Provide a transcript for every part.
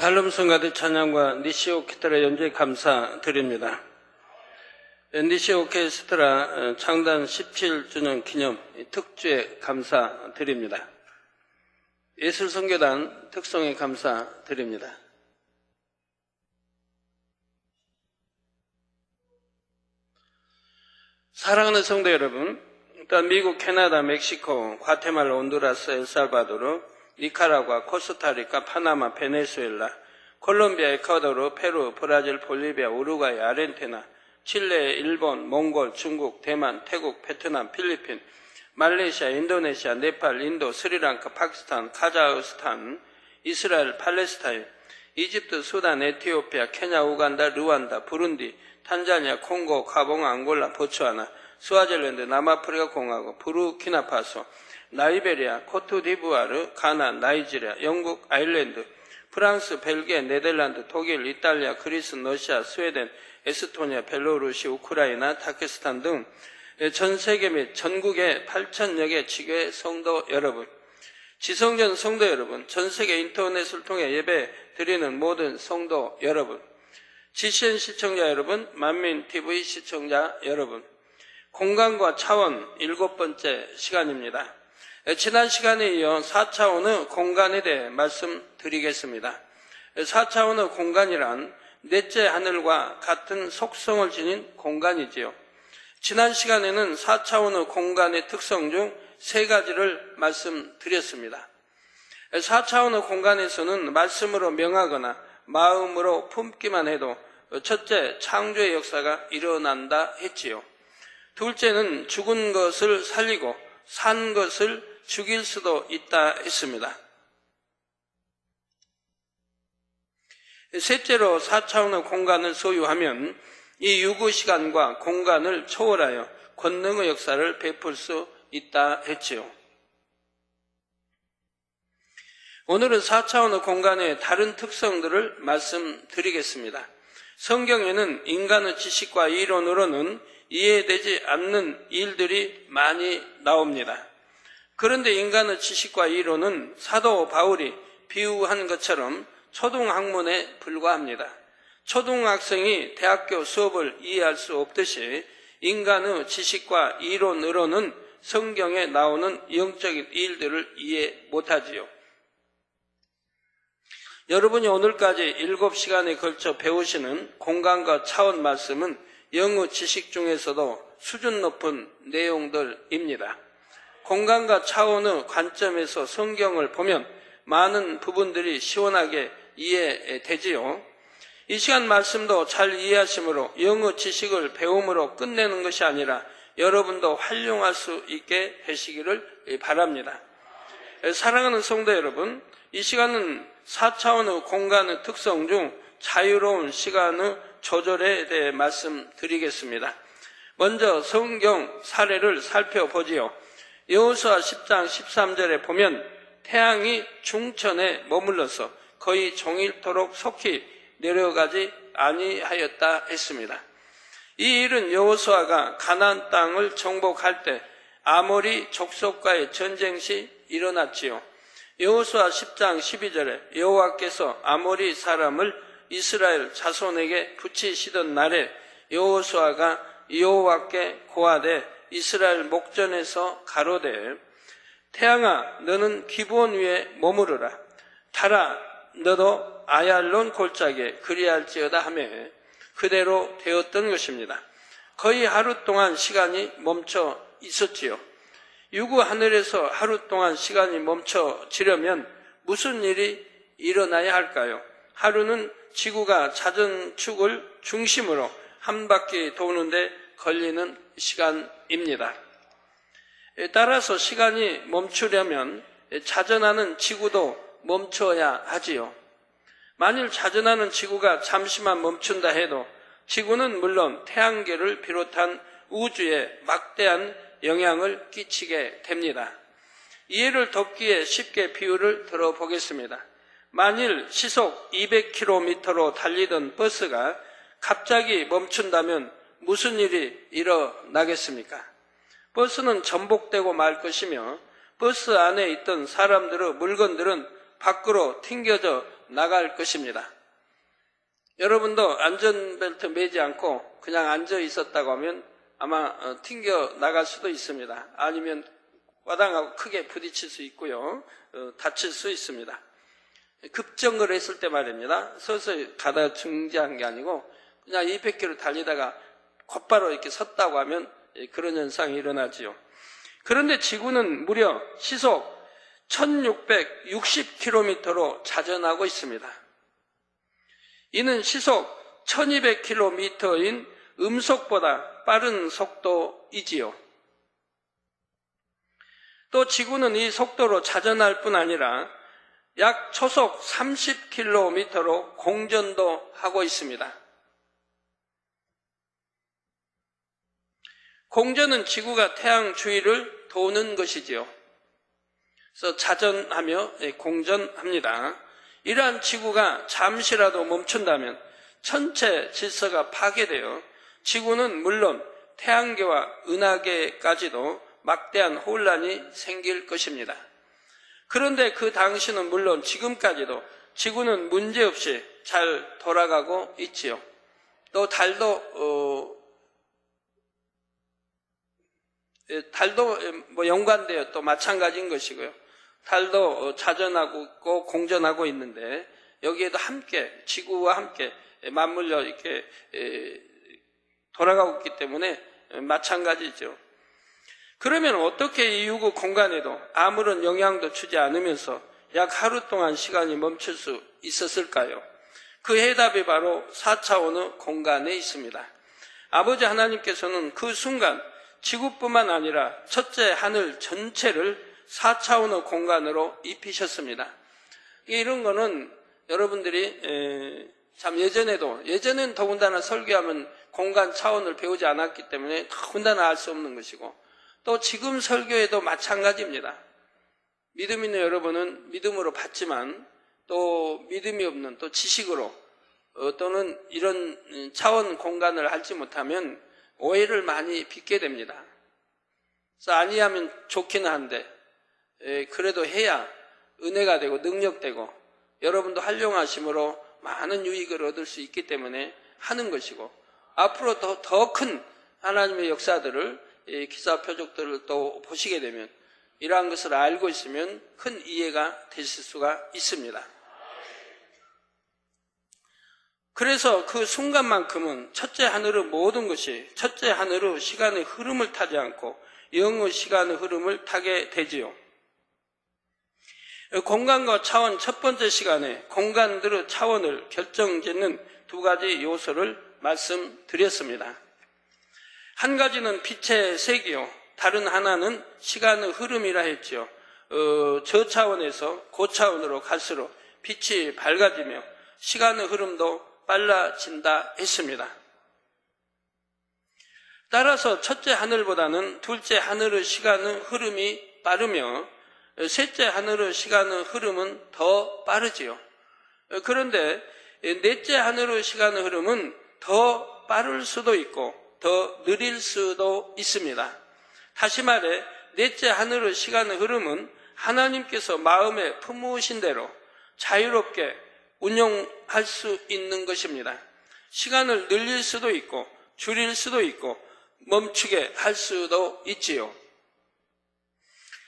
샬롬 성가대 찬양과 니시 오케스트라 연주에 감사드립니다. 니시 오케스트라 창단 17주년 기념 특주에 감사드립니다. 예술선교단 특성에 감사드립니다. 사랑하는 성도 여러분, 또한 미국, 캐나다, 멕시코, 과테말라, 온두라스, 엘살바도르, 니카라과, 코스타리카, 파나마, 베네수엘라, 콜롬비아, 에콰도르, 페루, 브라질, 볼리비아, 우루과이, 아르헨티나, 칠레, 일본, 몽골, 중국, 대만, 태국, 베트남, 필리핀, 말레이시아, 인도네시아, 네팔, 인도, 스리랑카, 파키스탄, 카자흐스탄, 이스라엘, 팔레스타인, 이집트, 수단, 에티오피아, 케냐, 우간다, 르완다, 부룬디, 탄자니아, 콩고, 가봉, 앙골라, 보츠와나, 스와질랜드, 남아프리카 공화국, 부르키나파소, 라이베리아, 코트디부아르, 가나, 나이지리아, 영국, 아일랜드, 프랑스, 벨기에, 네덜란드, 독일, 이탈리아, 그리스, 러시아, 스웨덴, 에스토니아, 벨로루시, 우크라이나, 타키스탄 등 전 세계 및 전국의 8,000여 개 지교회 성도 여러분, 지성전 성도 여러분, 전 세계 인터넷을 통해 예배 드리는 모든 성도 여러분, GCN 시청자 여러분, 만민TV 시청자 여러분, 공간과 차원 7번째 시간입니다. 지난 시간에 이어 4차원의 공간에 대해 말씀드리겠습니다. 4차원의 공간이란 넷째 하늘과 같은 속성을 지닌 공간이지요. 지난 시간에는 4차원의 공간의 특성 중 3가지를 말씀드렸습니다. 4차원의 공간에서는 말씀으로 명하거나 마음으로 품기만 해도 첫째, 창조의 역사가 일어난다 했지요. 둘째는 죽은 것을 살리고 산 것을 죽일 수도 있다 했습니다. 셋째로 4차원의 공간을 소유하면 이 유구시간과 공간을 초월하여 권능의 역사를 베풀 수 있다 했지요. 오늘은 4차원의 공간의 다른 특성들을 말씀드리겠습니다. 성경에는 인간의 지식과 이론으로는 이해되지 않는 일들이 많이 나옵니다. 그런데 인간의 지식과 이론은 사도 바울이 비유한 것처럼 초등학문에 불과합니다. 초등학생이 대학교 수업을 이해할 수 없듯이 인간의 지식과 이론으로는 성경에 나오는 영적인 일들을 이해 못하지요. 여러분이 오늘까지 7시간에 걸쳐 배우시는 공간과 차원 말씀은 영어 지식 중에서도 수준 높은 내용들입니다. 공간과 차원의 관점에서 성경을 보면 많은 부분들이 시원하게 이해되지요. 이 시간 말씀도 잘 이해하심으로 영어 지식을 배움으로 끝내는 것이 아니라 여러분도 활용할 수 있게 되시기를 바랍니다. 사랑하는 성도 여러분, 이 시간은 4차원의 공간의 특성 중 자유로운 시간의 조절에 대해 말씀드리겠습니다. 먼저 성경 사례를 살펴보지요. 여호수아 10장 13절에 보면 태양이 중천에 머물러서 거의 종일토록 속히 내려가지 아니하였다 했습니다. 이 일은 여호수아가 가나안 땅을 정복할 때 아모리 족속과의 전쟁 시 일어났지요. 여호수아 10장 12절에 여호와께서 아모리 사람을 이스라엘 자손에게 붙이시던 날에 여호수아가 여호와께 고하되 이스라엘 목전에서 가로되 태양아 너는 기브온 위에 머무르라 달아 너도 아얄론 골짜기에 그리할지어다 하며 그대로 되었던 것입니다. 거의 하루 동안 시간이 멈춰 있었지요. 유구 하늘에서 하루 동안 시간이 멈춰지려면 무슨 일이 일어나야 할까요? 하루는 지구가 자전축을 중심으로 한 바퀴 도는데 걸리는 시간입니다. 따라서 시간이 멈추려면 자전하는 지구도 멈춰야 하지요. 만일 자전하는 지구가 잠시만 멈춘다 해도 지구는 물론 태양계를 비롯한 우주에 막대한 영향을 끼치게 됩니다. 이해를 돕기에 쉽게 비유를 들어보겠습니다. 만일 시속 200km로 달리던 버스가 갑자기 멈춘다면 무슨 일이 일어나겠습니까? 버스는 전복되고 말 것이며 버스 안에 있던 사람들의 물건들은 밖으로 튕겨져 나갈 것입니다. 여러분도 안전벨트 매지 않고 그냥 앉아 있었다고 하면 아마 튕겨 나갈 수도 있습니다. 아니면 과당하고 크게 부딪힐 수 있고요. 다칠 수 있습니다. 급정거를 했을 때 말입니다. 서서히 가다 중지한 게 아니고 그냥 200km 달리다가 곧바로 이렇게 섰다고 하면 그런 현상이 일어나지요. 그런데 지구는 무려 시속 1660km로 자전하고 있습니다. 이는 시속 1200km인 음속보다 빠른 속도이지요. 또 지구는 이 속도로 자전할 뿐 아니라 약 초속 30km로 공전도 하고 있습니다. 공전은 지구가 태양 주위를 도는 것이지요. 그래서 자전하며 공전합니다. 이러한 지구가 잠시라도 멈춘다면 전체 질서가 파괴되어 지구는 물론 태양계와 은하계까지도 막대한 혼란이 생길 것입니다. 그런데 그 당시는 물론 지금까지도 지구는 문제없이 잘 돌아가고 있지요. 또 달도 연관되어 또 마찬가지인 것이고요. 달도 자전하고 있고 공전하고 있는데 여기에도 함께 지구와 함께 맞물려 이렇게 돌아가고 있기 때문에 마찬가지죠. 그러면 어떻게 이 유구 공간에도 아무런 영향도 주지 않으면서 약 하루 동안 시간이 멈출 수 있었을까요? 그 해답이 바로 4차원의 공간에 있습니다. 아버지 하나님께서는 그 순간 지구뿐만 아니라 첫째 하늘 전체를 4차원의 공간으로 입히셨습니다. 이런 거는 여러분들이 참 예전에는 더군다나 설교하면 공간 차원을 배우지 않았기 때문에 더군다나 알 수 없는 것이고 또 지금 설교에도 마찬가지입니다. 믿음 있는 여러분은 믿음으로 받지만 또 믿음이 없는 또 지식으로 또는 이런 차원 공간을 알지 못하면 오해를 많이 빚게 됩니다. 그래서 아니하면 좋기는 한데 그래도 해야 은혜가 되고 능력되고 여러분도 활용하심으로 많은 유익을 얻을 수 있기 때문에 하는 것이고 앞으로 더 큰 하나님의 역사들을 기사 표적들을 또 보시게 되면 이러한 것을 알고 있으면 큰 이해가 되실 수가 있습니다. 그래서 그 순간만큼은 첫째 하늘의 모든 것이 첫째 하늘의 시간의 흐름을 타지 않고 영의 시간의 흐름을 타게 되지요. 공간과 차원 첫 번째 시간에 공간들의 차원을 결정짓는 두 가지 요소를 말씀드렸습니다. 한 가지는 빛의 색이요. 다른 하나는 시간의 흐름이라 했지요. 저 차원에서 고 차원으로 갈수록 빛이 밝아지며 시간의 흐름도 빨라진다 했습니다. 따라서 첫째 하늘보다는 둘째 하늘의 시간의 흐름이 빠르며 셋째 하늘의 시간의 흐름은 더 빠르지요. 그런데 넷째 하늘의 시간의 흐름은 더 빠를 수도 있고 더 느릴 수도 있습니다. 다시 말해 넷째 하늘의 시간의 흐름은 하나님께서 마음에 품으신 대로 자유롭게 운용할 수 있는 것입니다. 시간을 늘릴 수도 있고 줄일 수도 있고 멈추게 할 수도 있지요.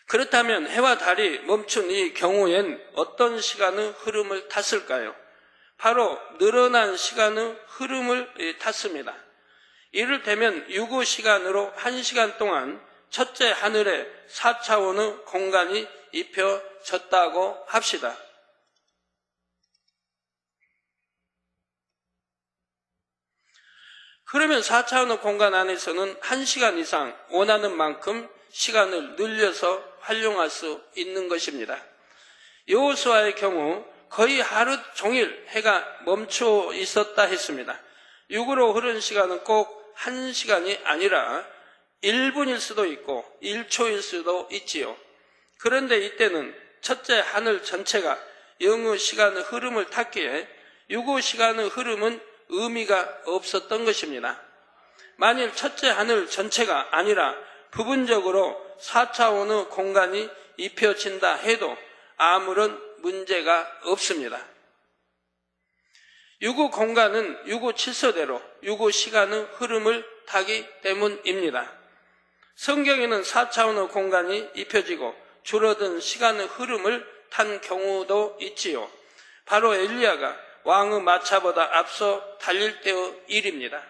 그렇다면 해와 달이 멈춘 이 경우엔 어떤 시간의 흐름을 탔을까요? 바로 늘어난 시간의 흐름을 탔습니다. 이를테면 유구 시간으로 1시간 동안 첫째 하늘에 4차원의 공간이 입혀졌다고 합시다. 그러면 4차원의 공간 안에서는 1시간 이상 원하는 만큼 시간을 늘려서 활용할 수 있는 것입니다. 여호수아의 경우 거의 하루 종일 해가 멈춰 있었다 했습니다. 육으로 흐른 시간은 꼭 1시간이 아니라 1분일 수도 있고 1초일 수도 있지요. 그런데 이때는 첫째 하늘 전체가 영의 시간의 흐름을 탔기에 육의 시간의 흐름은 의미가 없었던 것입니다. 만일 첫째 하늘 전체가 아니라 부분적으로 4차원의 공간이 입혀진다 해도 아무런 문제가 없습니다. 유구 공간은 유구 질서대로 유구 시간의 흐름을 타기 때문입니다. 성경에는 4차원의 공간이 입혀지고 줄어든 시간의 흐름을 탄 경우도 있지요. 바로 엘리야가 왕의 마차보다 앞서 달릴 때의 일입니다.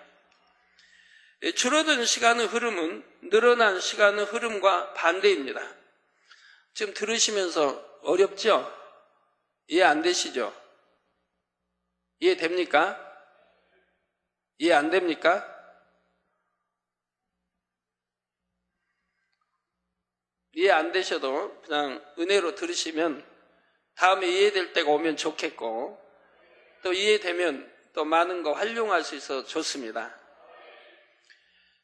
줄어든 시간의 흐름은 늘어난 시간의 흐름과 반대입니다. 지금 들으시면서 어렵죠? 이해 안 되시죠? 이해됩니까? 이해 안 됩니까? 이해 안 되셔도 그냥 은혜로 들으시면 다음에 이해될 때가 오면 좋겠고, 또 이해되면 또 많은 거 활용할 수 있어서 좋습니다.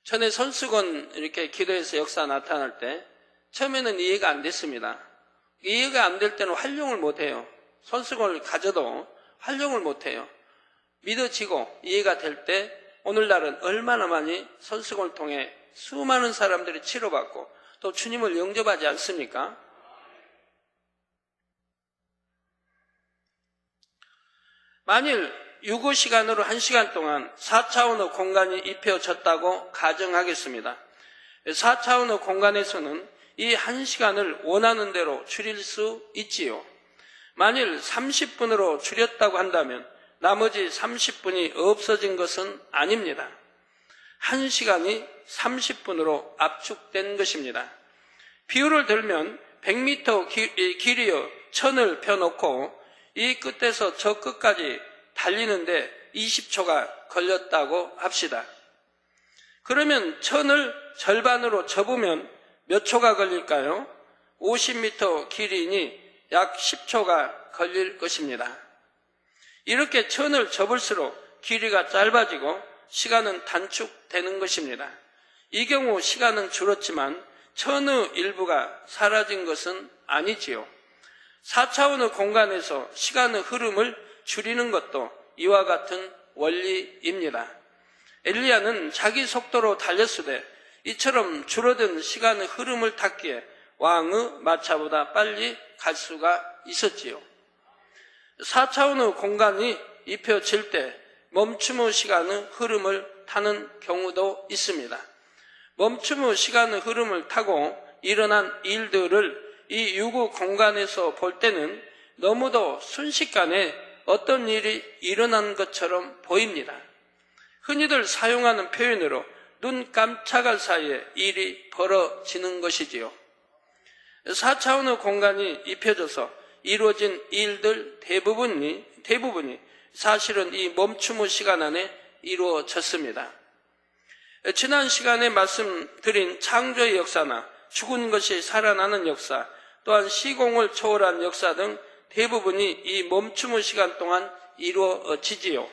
전에 손수건 이렇게 기도해서 역사 나타날 때 처음에는 이해가 안 됐습니다. 이해가 안 될 때는 활용을 못해요. 손수건을 가져도 활용을 못해요. 믿어지고 이해가 될 때 오늘날은 얼마나 많이 손수건을 통해 수많은 사람들이 치료받고 또 주님을 영접하지 않습니까? 만일 유구 시간으로 1시간 동안 4차원의 공간이 입혀졌다고 가정하겠습니다. 4차원의 공간에서는 이 1시간을 원하는 대로 줄일 수 있지요. 만일 30분으로 줄였다고 한다면 나머지 30분이 없어진 것은 아닙니다. 1시간이 30분으로 압축된 것입니다. 비유를 들면 100m 길이의 천을 펴놓고 이 끝에서 저 끝까지 달리는데 20초가 걸렸다고 합시다. 그러면 천을 절반으로 접으면 몇 초가 걸릴까요? 50m 길이니 약 10초가 걸릴 것입니다. 이렇게 천을 접을수록 길이가 짧아지고 시간은 단축되는 것입니다. 이 경우 시간은 줄었지만 천의 일부가 사라진 것은 아니지요. 4차원의 공간에서 시간의 흐름을 줄이는 것도 이와 같은 원리입니다. 엘리야는 자기 속도로 달렸으되 이처럼 줄어든 시간의 흐름을 탔기에 왕의 마차보다 빨리 갈 수가 있었지요. 4차원의 공간이 입혀질 때 멈춤의 시간의 흐름을 타는 경우도 있습니다. 멈춤의 시간의 흐름을 타고 일어난 일들을 이 유구 공간에서 볼 때는 너무도 순식간에 어떤 일이 일어난 것처럼 보입니다. 흔히들 사용하는 표현으로 눈 깜짝할 사이에 일이 벌어지는 것이지요. 4차원의 공간이 입혀져서 이루어진 일들 대부분이 사실은 이 멈춤의 시간 안에 이루어졌습니다. 지난 시간에 말씀드린 창조의 역사나 죽은 것이 살아나는 역사, 또한 시공을 초월한 역사 등 대부분이 이 멈춤의 시간 동안 이루어지지요.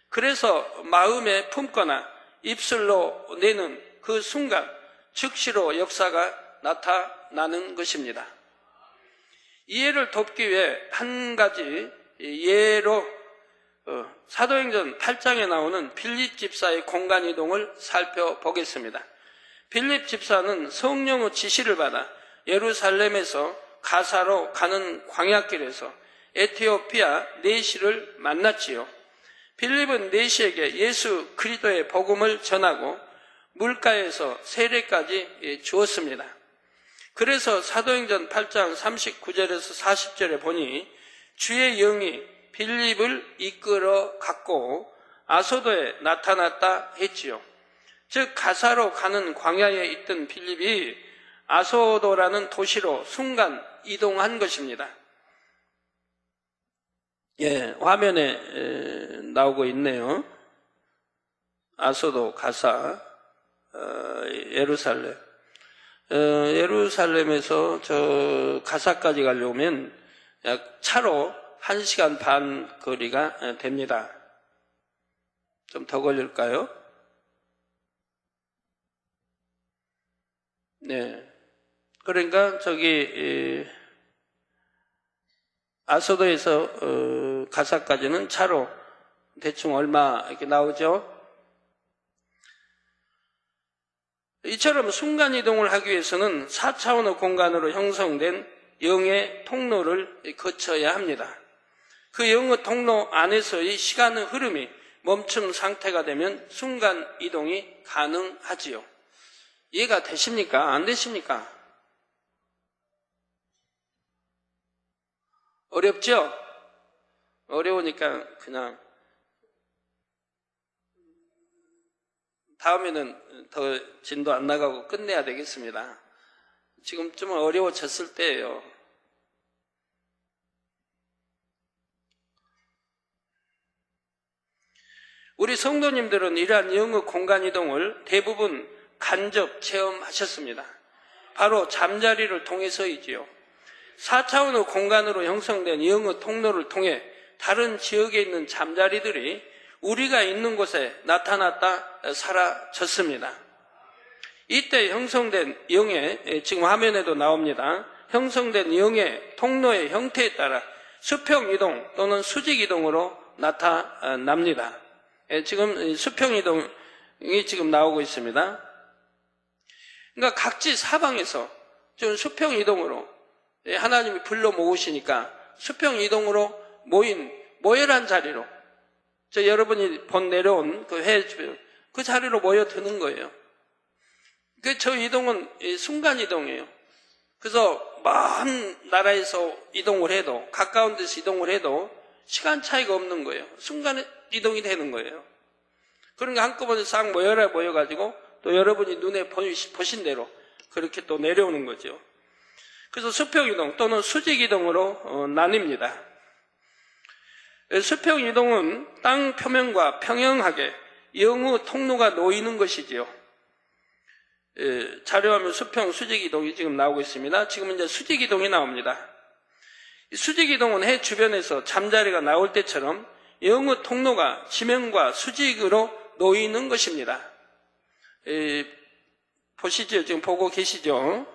그래서 마음에 품거나 입술로 내는 그 순간 즉시로 역사가 나타나는 것입니다. 이해를 돕기 위해 한 가지 예로 사도행전 8장에 나오는 빌립 집사의 공간 이동을 살펴보겠습니다. 빌립 집사는 성령의 지시를 받아 예루살렘에서 가사로 가는 광야길에서 에티오피아 네시를 만났지요. 빌립은 네시에게 예수 그리스도의 복음을 전하고 물가에서 세례까지 주었습니다. 그래서 사도행전 8장 39절에서 40절에 보니 주의 영이 빌립을 이끌어 갔고 아소도에 나타났다 했지요. 즉 가사로 가는 광야에 있던 빌립이 아소도라는 도시로 순간 이동한 것입니다. 예, 화면에 나오고 있네요. 아소도, 가사, 예루살렘. 예루살렘에서 저 가사까지 가려면 약 차로 1시간 반 거리가 됩니다. 좀 더 걸릴까요? 네. 그러니까 저기 아소도에서 가사까지는 차로 대충 얼마 이렇게 나오죠? 이처럼 순간이동을 하기 위해서는 4차원의 공간으로 형성된 영의 통로를 거쳐야 합니다. 그 영어 통로 안에서의 시간의 흐름이 멈춤 상태가 되면 순간 이동이 가능하지요. 이해가 되십니까? 안 되십니까? 어렵죠? 어려우니까 그냥 다음에는 더 진도 안 나가고 끝내야 되겠습니다. 지금 좀 어려워졌을 때예요. 우리 성도님들은 이러한 영의 공간 이동을 대부분 간접 체험하셨습니다. 바로 잠자리를 통해서이지요. 4차원의 공간으로 형성된 영의 통로를 통해 다른 지역에 있는 잠자리들이 우리가 있는 곳에 나타났다 사라졌습니다. 이때 형성된 영의, 지금 화면에도 나옵니다. 형성된 영의 통로의 형태에 따라 수평 이동 또는 수직 이동으로 나타납니다. 지금 수평 이동이 지금 나오고 있습니다. 그러니까 각지 사방에서 좀 수평 이동으로 하나님이 불러 모으시니까 수평 이동으로 모인 모여란 자리로 여러분이 내려온 그 자리로 모여드는 거예요. 저 이동은 순간 이동이에요. 그래서 먼 나라에서 이동을 해도 가까운 데서 이동을 해도 시간 차이가 없는 거예요. 순간 이동이 되는 거예요. 그러니까 한꺼번에 싹 모여가지고 또 여러분이 눈에 보신 대로 그렇게 또 내려오는 거죠. 그래서 수평 이동 또는 수직 이동으로 나뉩니다. 수평 이동은 땅 표면과 평행하게 영의 통로가 놓이는 것이지요. 자료화면 수평 수직 이동이 지금 나오고 있습니다. 지금 이제 수직 이동이 나옵니다. 수직 이동은 해 주변에서 잠자리가 나올 때처럼 영의 통로가 지면과 수직으로 놓이는 것입니다. 보시죠. 지금 보고 계시죠?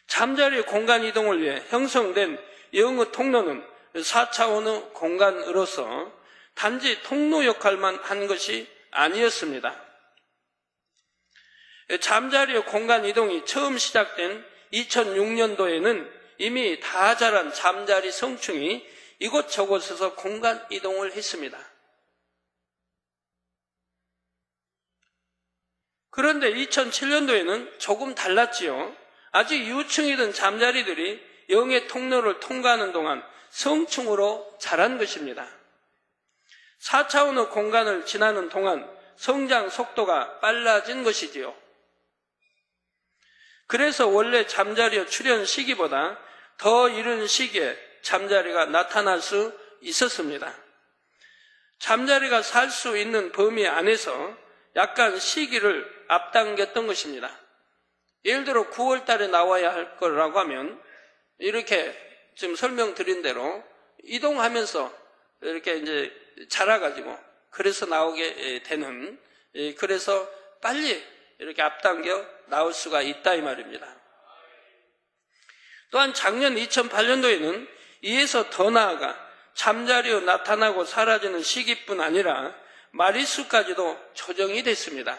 잠자리의 공간 이동을 위해 형성된 영의 통로는 4차원의 공간으로서 단지 통로 역할만 한 것이 아니었습니다. 잠자리의 공간 이동이 처음 시작된 2006년도에는 이미 다 자란 잠자리 성충이 이곳저곳에서 공간 이동을 했습니다. 그런데 2007년도에는 조금 달랐지요. 아직 유충이던 잠자리들이 영의 통로를 통과하는 동안 성충으로 자란 것입니다. 4차원의 공간을 지나는 동안 성장 속도가 빨라진 것이지요. 그래서 원래 잠자리의 출현 시기보다 더 이른 시기에 잠자리가 나타날 수 있었습니다. 잠자리가 살 수 있는 범위 안에서 약간 시기를 앞당겼던 것입니다. 예를 들어 9월 달에 나와야 할 거라고 하면 이렇게 지금 설명드린 대로 이동하면서 이렇게 이제 자라가지고 그래서 나오게 되는, 그래서 빨리 이렇게 앞당겨 나올 수가 있다 이 말입니다. 또한 작년 2008년도에는 이에서 더 나아가 잠자리에 나타나고 사라지는 시기뿐 아니라 마리수까지도 조정이 됐습니다.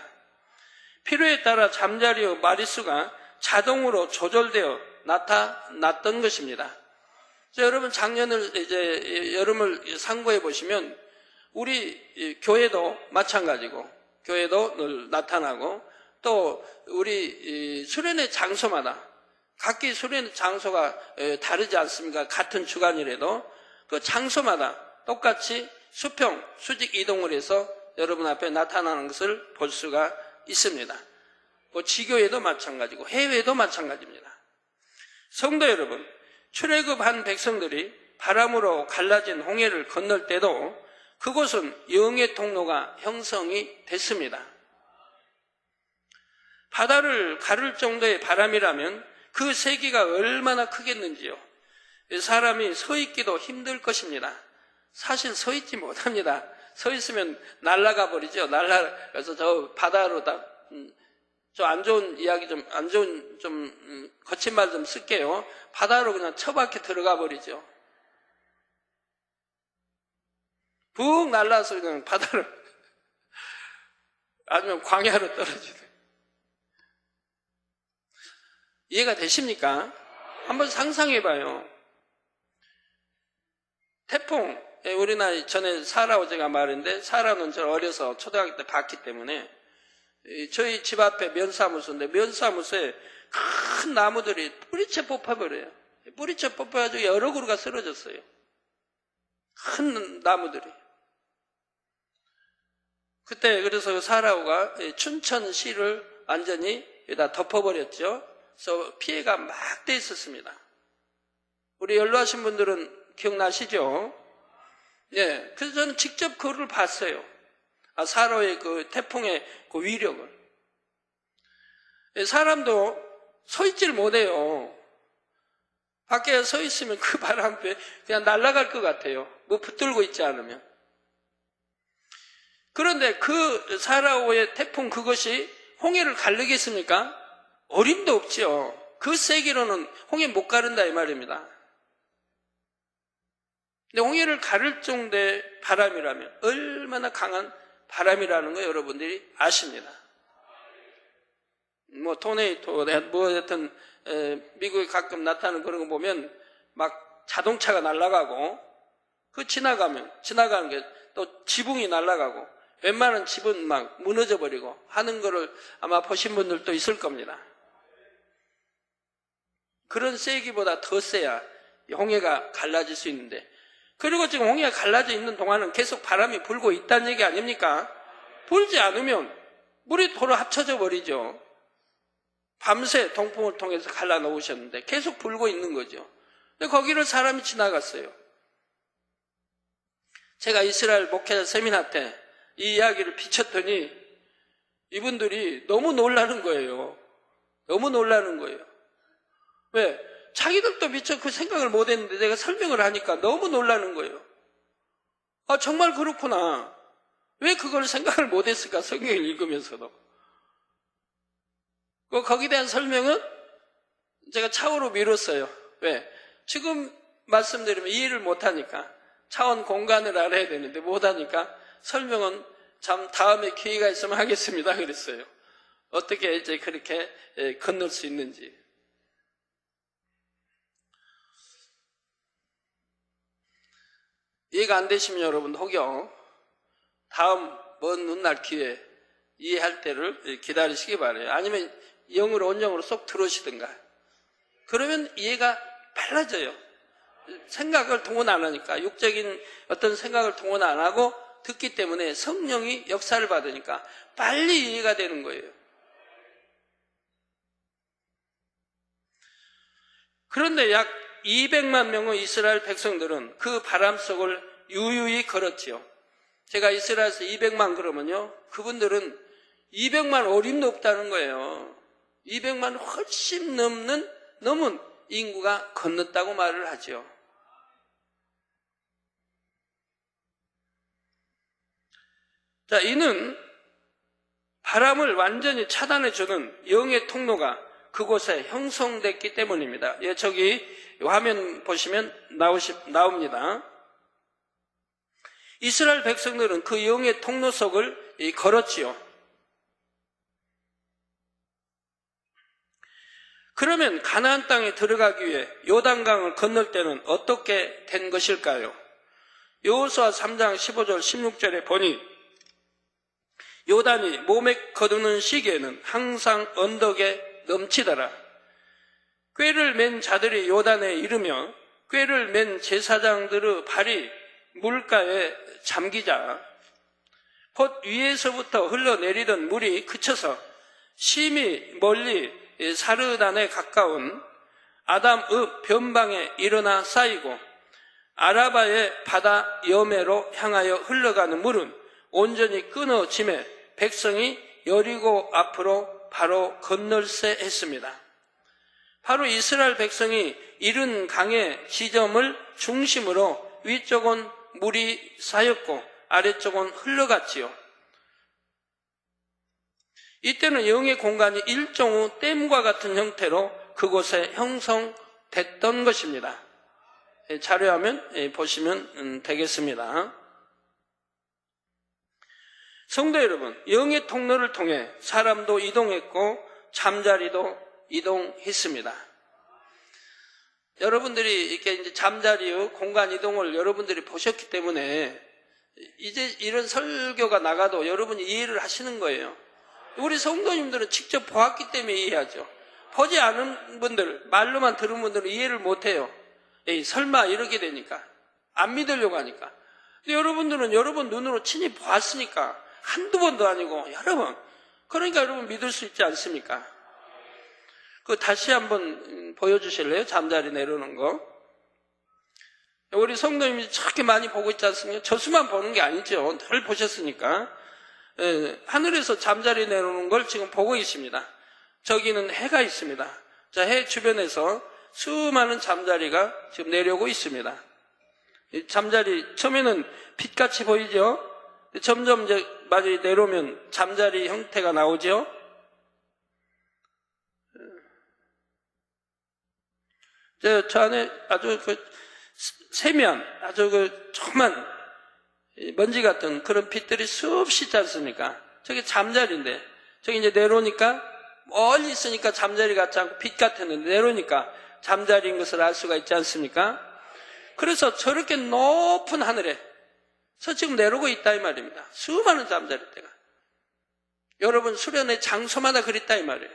필요에 따라 잠자리의 마리수가 자동으로 조절되어 나타났던 것입니다. 여러분 작년을 이제 여름을 상고해 보시면 우리 교회도 마찬가지고 교회도 늘 나타나고 또 우리 수련회 장소마다 각기 수련회 장소가 다르지 않습니까? 같은 주간이라도 그 장소마다 똑같이 수평, 수직 이동을 해서 여러분 앞에 나타나는 것을 볼 수가 있습니다. 뭐 지교회도 마찬가지고 해외도 마찬가지입니다. 성도 여러분, 출애굽한 백성들이 바람으로 갈라진 홍해를 건널 때도 그곳은 영의 통로가 형성이 됐습니다. 바다를 가를 정도의 바람이라면 그 세기가 얼마나 크겠는지요. 사람이 서 있기도 힘들 것입니다. 사실 서 있지 못합니다. 서 있으면 날아가 버리죠. 날아가서 저 바다로 다, 좀 안 좋은 이야기 거친 말 좀 쓸게요. 바다로 그냥 처박혀 들어가 버리죠. 붕 날라서 그냥 바다로, 아니면 광야로 떨어지는. 이해가 되십니까? 한번 상상해 봐요. 태풍, 우리나라 전에 사라고 제가 말했는데, 사라는 저 어려서 초등학교 때 봤기 때문에, 저희 집 앞에 면사무소인데, 면사무소에 큰 나무들이 뿌리채 뽑아버려요. 뿌리채 뽑아가지고 여러 그루가 쓰러졌어요. 큰 나무들이. 그때 그래서 사라오가 춘천시를 완전히 다 덮어버렸죠. 그래서 피해가 막 돼 있었습니다. 우리 연로하신 분들은 기억나시죠? 예. 그래서 저는 직접 그걸 봤어요. 사라오의 그 태풍의 그 위력을. 사람도 서 있질 못해요. 밖에 서 있으면 그 바람에 그냥 날아갈 것 같아요. 뭐 붙들고 있지 않으면. 그런데 그 사라오의 태풍 그것이 홍해를 가르겠습니까? 어림도 없지요. 그 세기로는 홍해 못 가른다 이 말입니다. 근데 홍해를 가를 정도의 바람이라면 얼마나 강한 바람이라는 거 여러분들이 아십니다. 뭐 토네이토, 뭐 하여튼 미국에 가끔 나타나는 그런 거 보면 막 자동차가 날아가고 그 지나가는 게 또 지붕이 날아가고 웬만한 집은 막 무너져 버리고 하는 거를 아마 보신 분들도 있을 겁니다. 그런 세기보다 더 세야 홍해가 갈라질 수 있는데, 그리고 지금 홍해가 갈라져 있는 동안은 계속 바람이 불고 있다는 얘기 아닙니까? 불지 않으면 물이 도로 합쳐져 버리죠. 밤새 동풍을 통해서 갈라놓으셨는데 계속 불고 있는 거죠. 근데 거기를 사람이 지나갔어요. 제가 이스라엘 목회자 세미나 때 이 이야기를 비쳤더니 이분들이 너무 놀라는 거예요. 너무 놀라는 거예요. 왜? 자기들도 미처 그 생각을 못 했는데 내가 설명을 하니까 너무 놀라는 거예요. 아, 정말 그렇구나. 왜 그걸 생각을 못 했을까? 성경을 읽으면서도. 거기에 대한 설명은 제가 차후로 미뤘어요. 왜? 지금 말씀드리면 이해를 못하니까. 차원 공간을 알아야 되는데 못하니까 설명은 참 다음에 기회가 있으면 하겠습니다. 그랬어요. 어떻게 이제 그렇게 건널 수 있는지. 이해가 안 되시면 여러분 혹여 다음 먼 훗날 기회 이해할 때를 기다리시기 바라요. 아니면 영으로 온영으로 쏙 들어오시든가. 그러면 이해가 빨라져요. 생각을 동원 안 하니까, 육적인 어떤 생각을 동원 안 하고 듣기 때문에 성령이 역사를 받으니까 빨리 이해가 되는 거예요. 그런데 약 200만 명의 이스라엘 백성들은 그 바람 속을 유유히 걸었지요. 제가 이스라엘에서 200만 그러면요, 그분들은 200만 어림도 없다는 거예요. 200만 훨씬 넘은 인구가 건넜다고 말을 하죠. 자, 이는 바람을 완전히 차단해주는 영의 통로가 그곳에 형성됐기 때문입니다. 예, 저기 화면 보시면 나옵니다. 이스라엘 백성들은 그 영의 통로 속을 걸었지요. 그러면 가나안 땅에 들어가기 위해 요단강을 건널 때는 어떻게 된 것일까요? 여호수아 3장 15절 16절에 보니 요단이 몸에 거두는 시기에는 항상 언덕에 넘치더라. 꾀를 맨 자들이 요단에 이르며 꾀를 맨 제사장들의 발이 물가에 잠기자 곧 위에서부터 흘러내리던 물이 그쳐서 심히 멀리 사르단에 가까운 아담의 변방에 일어나 쌓이고 아라바의 바다 여매로 향하여 흘러가는 물은 온전히 끊어짐에 백성이 여리고 앞으로 바로 건널세 했습니다. 바로 이스라엘 백성이 이른 강의 지점을 중심으로 위쪽은 물이 쌓였고 아래쪽은 흘러갔지요. 이때는 영의 공간이 일종의 댐과 같은 형태로 그곳에 형성됐던 것입니다. 자료화면 보시면 되겠습니다. 성도 여러분, 영의 통로를 통해 사람도 이동했고 잠자리도 이동했습니다. 여러분들이 이렇게 이제 잠자리의 공간 이동을 여러분들이 보셨기 때문에 이제 이런 설교가 나가도 여러분이 이해를 하시는 거예요. 우리 성도님들은 직접 보았기 때문에 이해하죠. 보지 않은 분들, 말로만 들은 분들은 이해를 못해요. 에이, 설마 이렇게 되니까. 안 믿으려고 하니까. 근데 여러분들은 여러분 눈으로 친히 보았으니까 한두 번도 아니고 여러 번. 그러니까 여러분 믿을 수 있지 않습니까? 그 다시 한번 보여주실래요? 잠자리 내려오는 거. 우리 성도님이 저렇게 많이 보고 있지 않습니까? 저수만 보는 게 아니죠. 늘 보셨으니까. 하늘에서 잠자리 내려오는 걸 지금 보고 있습니다. 저기는 해가 있습니다. 자, 해 주변에서 수많은 잠자리가 지금 내려오고 있습니다. 이 잠자리, 처음에는 빛같이 보이죠? 점점 이제 많이 내려오면 잠자리 형태가 나오죠? 저 안에 아주 세면, 아주 조그만 먼지 같은 그런 빛들이 수없이 있지 않습니까? 저게 잠자리인데, 저기 이제 내려오니까, 멀리 있으니까 잠자리 같지 않고 빛 같았는데, 내려오니까 잠자리인 것을 알 수가 있지 않습니까? 그래서 저렇게 높은 하늘에서 지금 내려오고 있다 이 말입니다. 수많은 잠자리대가. 여러분 수련의 장소마다 그랬다 이 말이에요.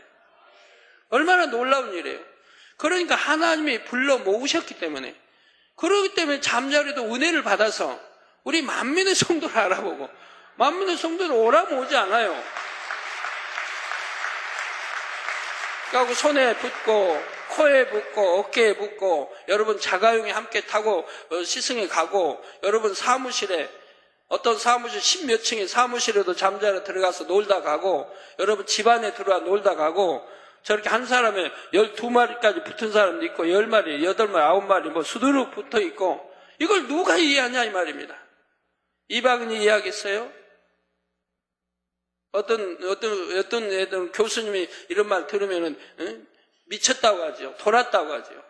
얼마나 놀라운 일이에요. 그러니까 하나님이 불러 모으셨기 때문에, 그러기 때문에 잠자리도 은혜를 받아서 우리 만민의 성도를 알아보고 만민의 성도를 오라면 오지 않아요. 그리고 손에 붙고 코에 붙고 어깨에 붙고 여러분 자가용에 함께 타고 시승에 가고 여러분 사무실에 어떤 사무실 10몇 층의 사무실에도 잠자리 들어가서 놀다 가고 여러분 집안에 들어와 놀다 가고 저렇게 한 사람에 12마리까지 붙은 사람도 있고 10마리, 8마리, 9마리 뭐 수두룩 붙어 있고 이걸 누가 이해하냐 이 말입니다. 이방인이 이해하겠어요? 어떤 교수님이 이런 말 들으면은 미쳤다고 하죠. 돌았다고 하죠.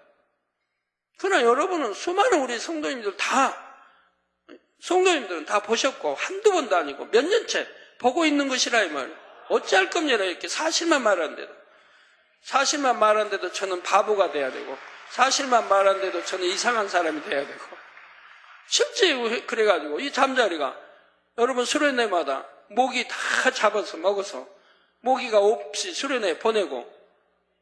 그러나 여러분은 수많은 우리 성도님들은 다 보셨고 한두 번도 아니고 몇 년째 보고 있는 것이라 이 말이에요. 어찌할 겁니까? 이렇게 사실만 말하는데도. 사실만 말하는데도 저는 바보가 돼야 되고 사실만 말하는데도 저는 이상한 사람이 돼야 되고 실제 그래가지고 이 잠자리가 여러분 수련회마다 모기 다 잡아서 먹어서 모기가 없이 수련회 보내고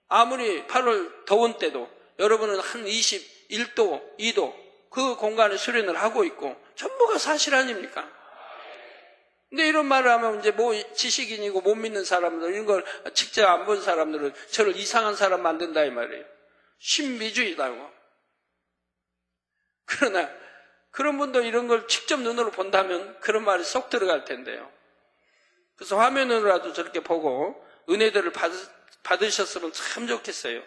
아무리 8월 더운 때도 여러분은 한 21도, 2도 그 공간에 수련을 하고 있고 전부가 사실 아닙니까? 근데 이런 말을 하면 이제 뭐 지식인이고 못 믿는 사람들 이런 걸 직접 안 본 사람들은 저를 이상한 사람 만든다 이 말이에요. 신비주의다고. 그러나 그런 분도 이런 걸 직접 눈으로 본다면 그런 말이 쏙 들어갈 텐데요. 그래서 화면으로라도 저렇게 보고 은혜들을 받으셨으면 참 좋겠어요.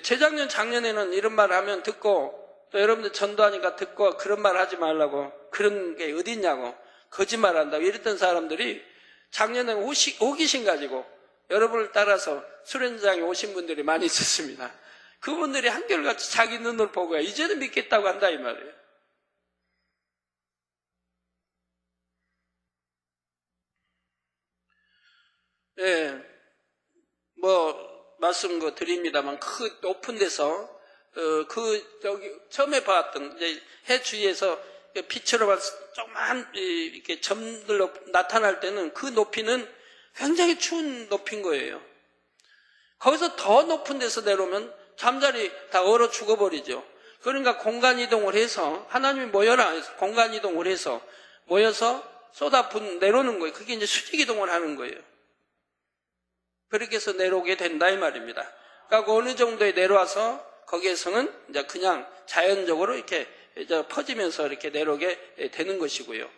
재작년 작년에는 이런 말 하면 듣고 또 여러분들 전도하니까 듣고 그런 말 하지 말라고 그런 게 어디 있냐고 거짓말 한다고 이랬던 사람들이 작년에 호기심 가지고 여러분을 따라서 수련장에 오신 분들이 많이 있었습니다. 그분들이 한결같이 자기 눈으로 보고 이제는 믿겠다고 한다 이 말이에요. 예, 말씀 드립니다만 그 높은 데서 여기 처음에 봤던 이제 해 주위에서 빛으로 조그만 이렇게 점들로 나타날 때는 그 높이는 굉장히 추운 높이인 거예요. 거기서 더 높은 데서 내려오면 잠자리 다 얼어 죽어버리죠. 그러니까 공간 이동을 해서 하나님이 모여라 해서 공간 이동을 해서 모여서 내려오는 거예요. 그게 이제 수직 이동을 하는 거예요. 그렇게 해서 내려오게 된다 이 말입니다. 그러니까 어느 정도에 내려와서 거기에서는 이제 그냥 자연적으로 이렇게 퍼지면서 이렇게 내려오게 되는 것이고요.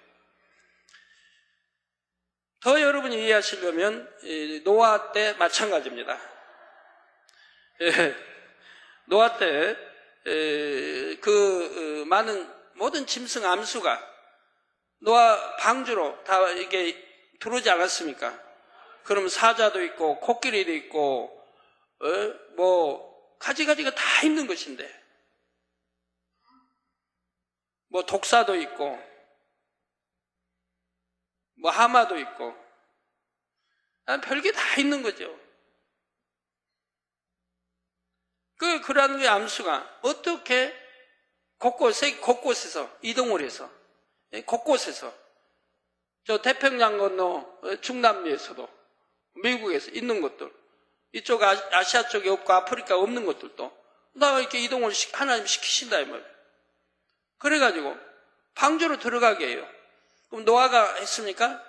더 여러분이 이해하시려면 노아 때 마찬가지입니다. 노아 때 많은 모든 짐승 암수가 노아 방주로 다 이렇게 들어오지 않았습니까? 그러면 사자도 있고 코끼리도 있고 가지가지가 다 있는 것인데 독사도 있고 하마도 있고 별게 다 있는 거죠. 그러한 암수가 어떻게 곳곳에서 이동을 해서, 곳곳에서, 저 태평양 건너 중남미에서도, 미국에서 있는 것들, 이쪽 아시아 쪽에 없고 아프리카 없는 것들도 나 이렇게 이동을 하나님 시키신다 이 말이에요. 그래가지고 방주로 들어가게 해요. 그럼 노아가 했습니까?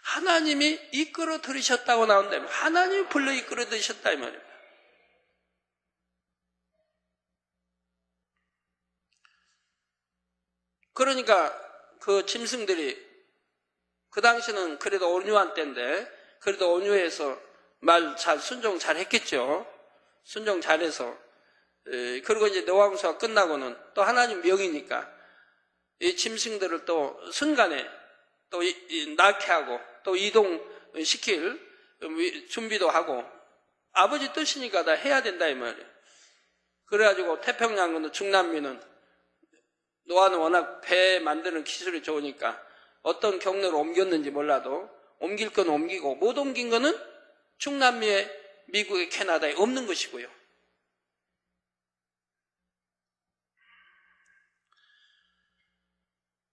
하나님이 이끌어 들으셨다고 나온다면 하나님이 불러 이끌어 들으셨다 이 말입니다. 그러니까 그 짐승들이 그 당시는 그래도 온유한 때인데 그래도 온유해서 말 잘 순종 잘 했겠죠. 순종 잘해서. 그리고 이제 노아홍수가 끝나고는 또 하나님 명이니까 이 짐승들을 또 순간에 또 낳게 하고 또 이동시킬 준비도 하고 아버지 뜻이니까 다 해야 된다 이 말이에요. 그래가지고 태평양 중남미는 노아는 워낙 배 만드는 기술이 좋으니까 어떤 경로로 옮겼는지 몰라도 옮길 건 옮기고 못 옮긴 거는 중남미에 미국에 캐나다에 없는 것이고요.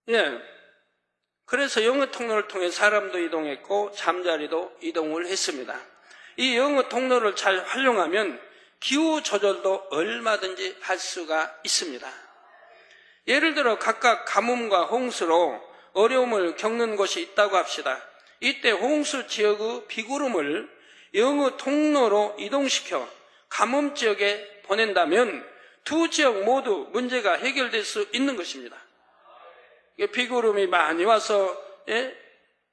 예. 그래서 영어 통로를 통해 사람도 이동했고 잠자리도 이동을 했습니다. 이 영어 통로를 잘 활용하면 기후 조절도 얼마든지 할 수가 있습니다. 예를 들어 각각 가뭄과 홍수로 어려움을 겪는 곳이 있다고 합시다. 이때 홍수 지역의 비구름을 영어 통로로 이동시켜 가뭄 지역에 보낸다면 두 지역 모두 문제가 해결될 수 있는 것입니다. 비구름이 많이 와서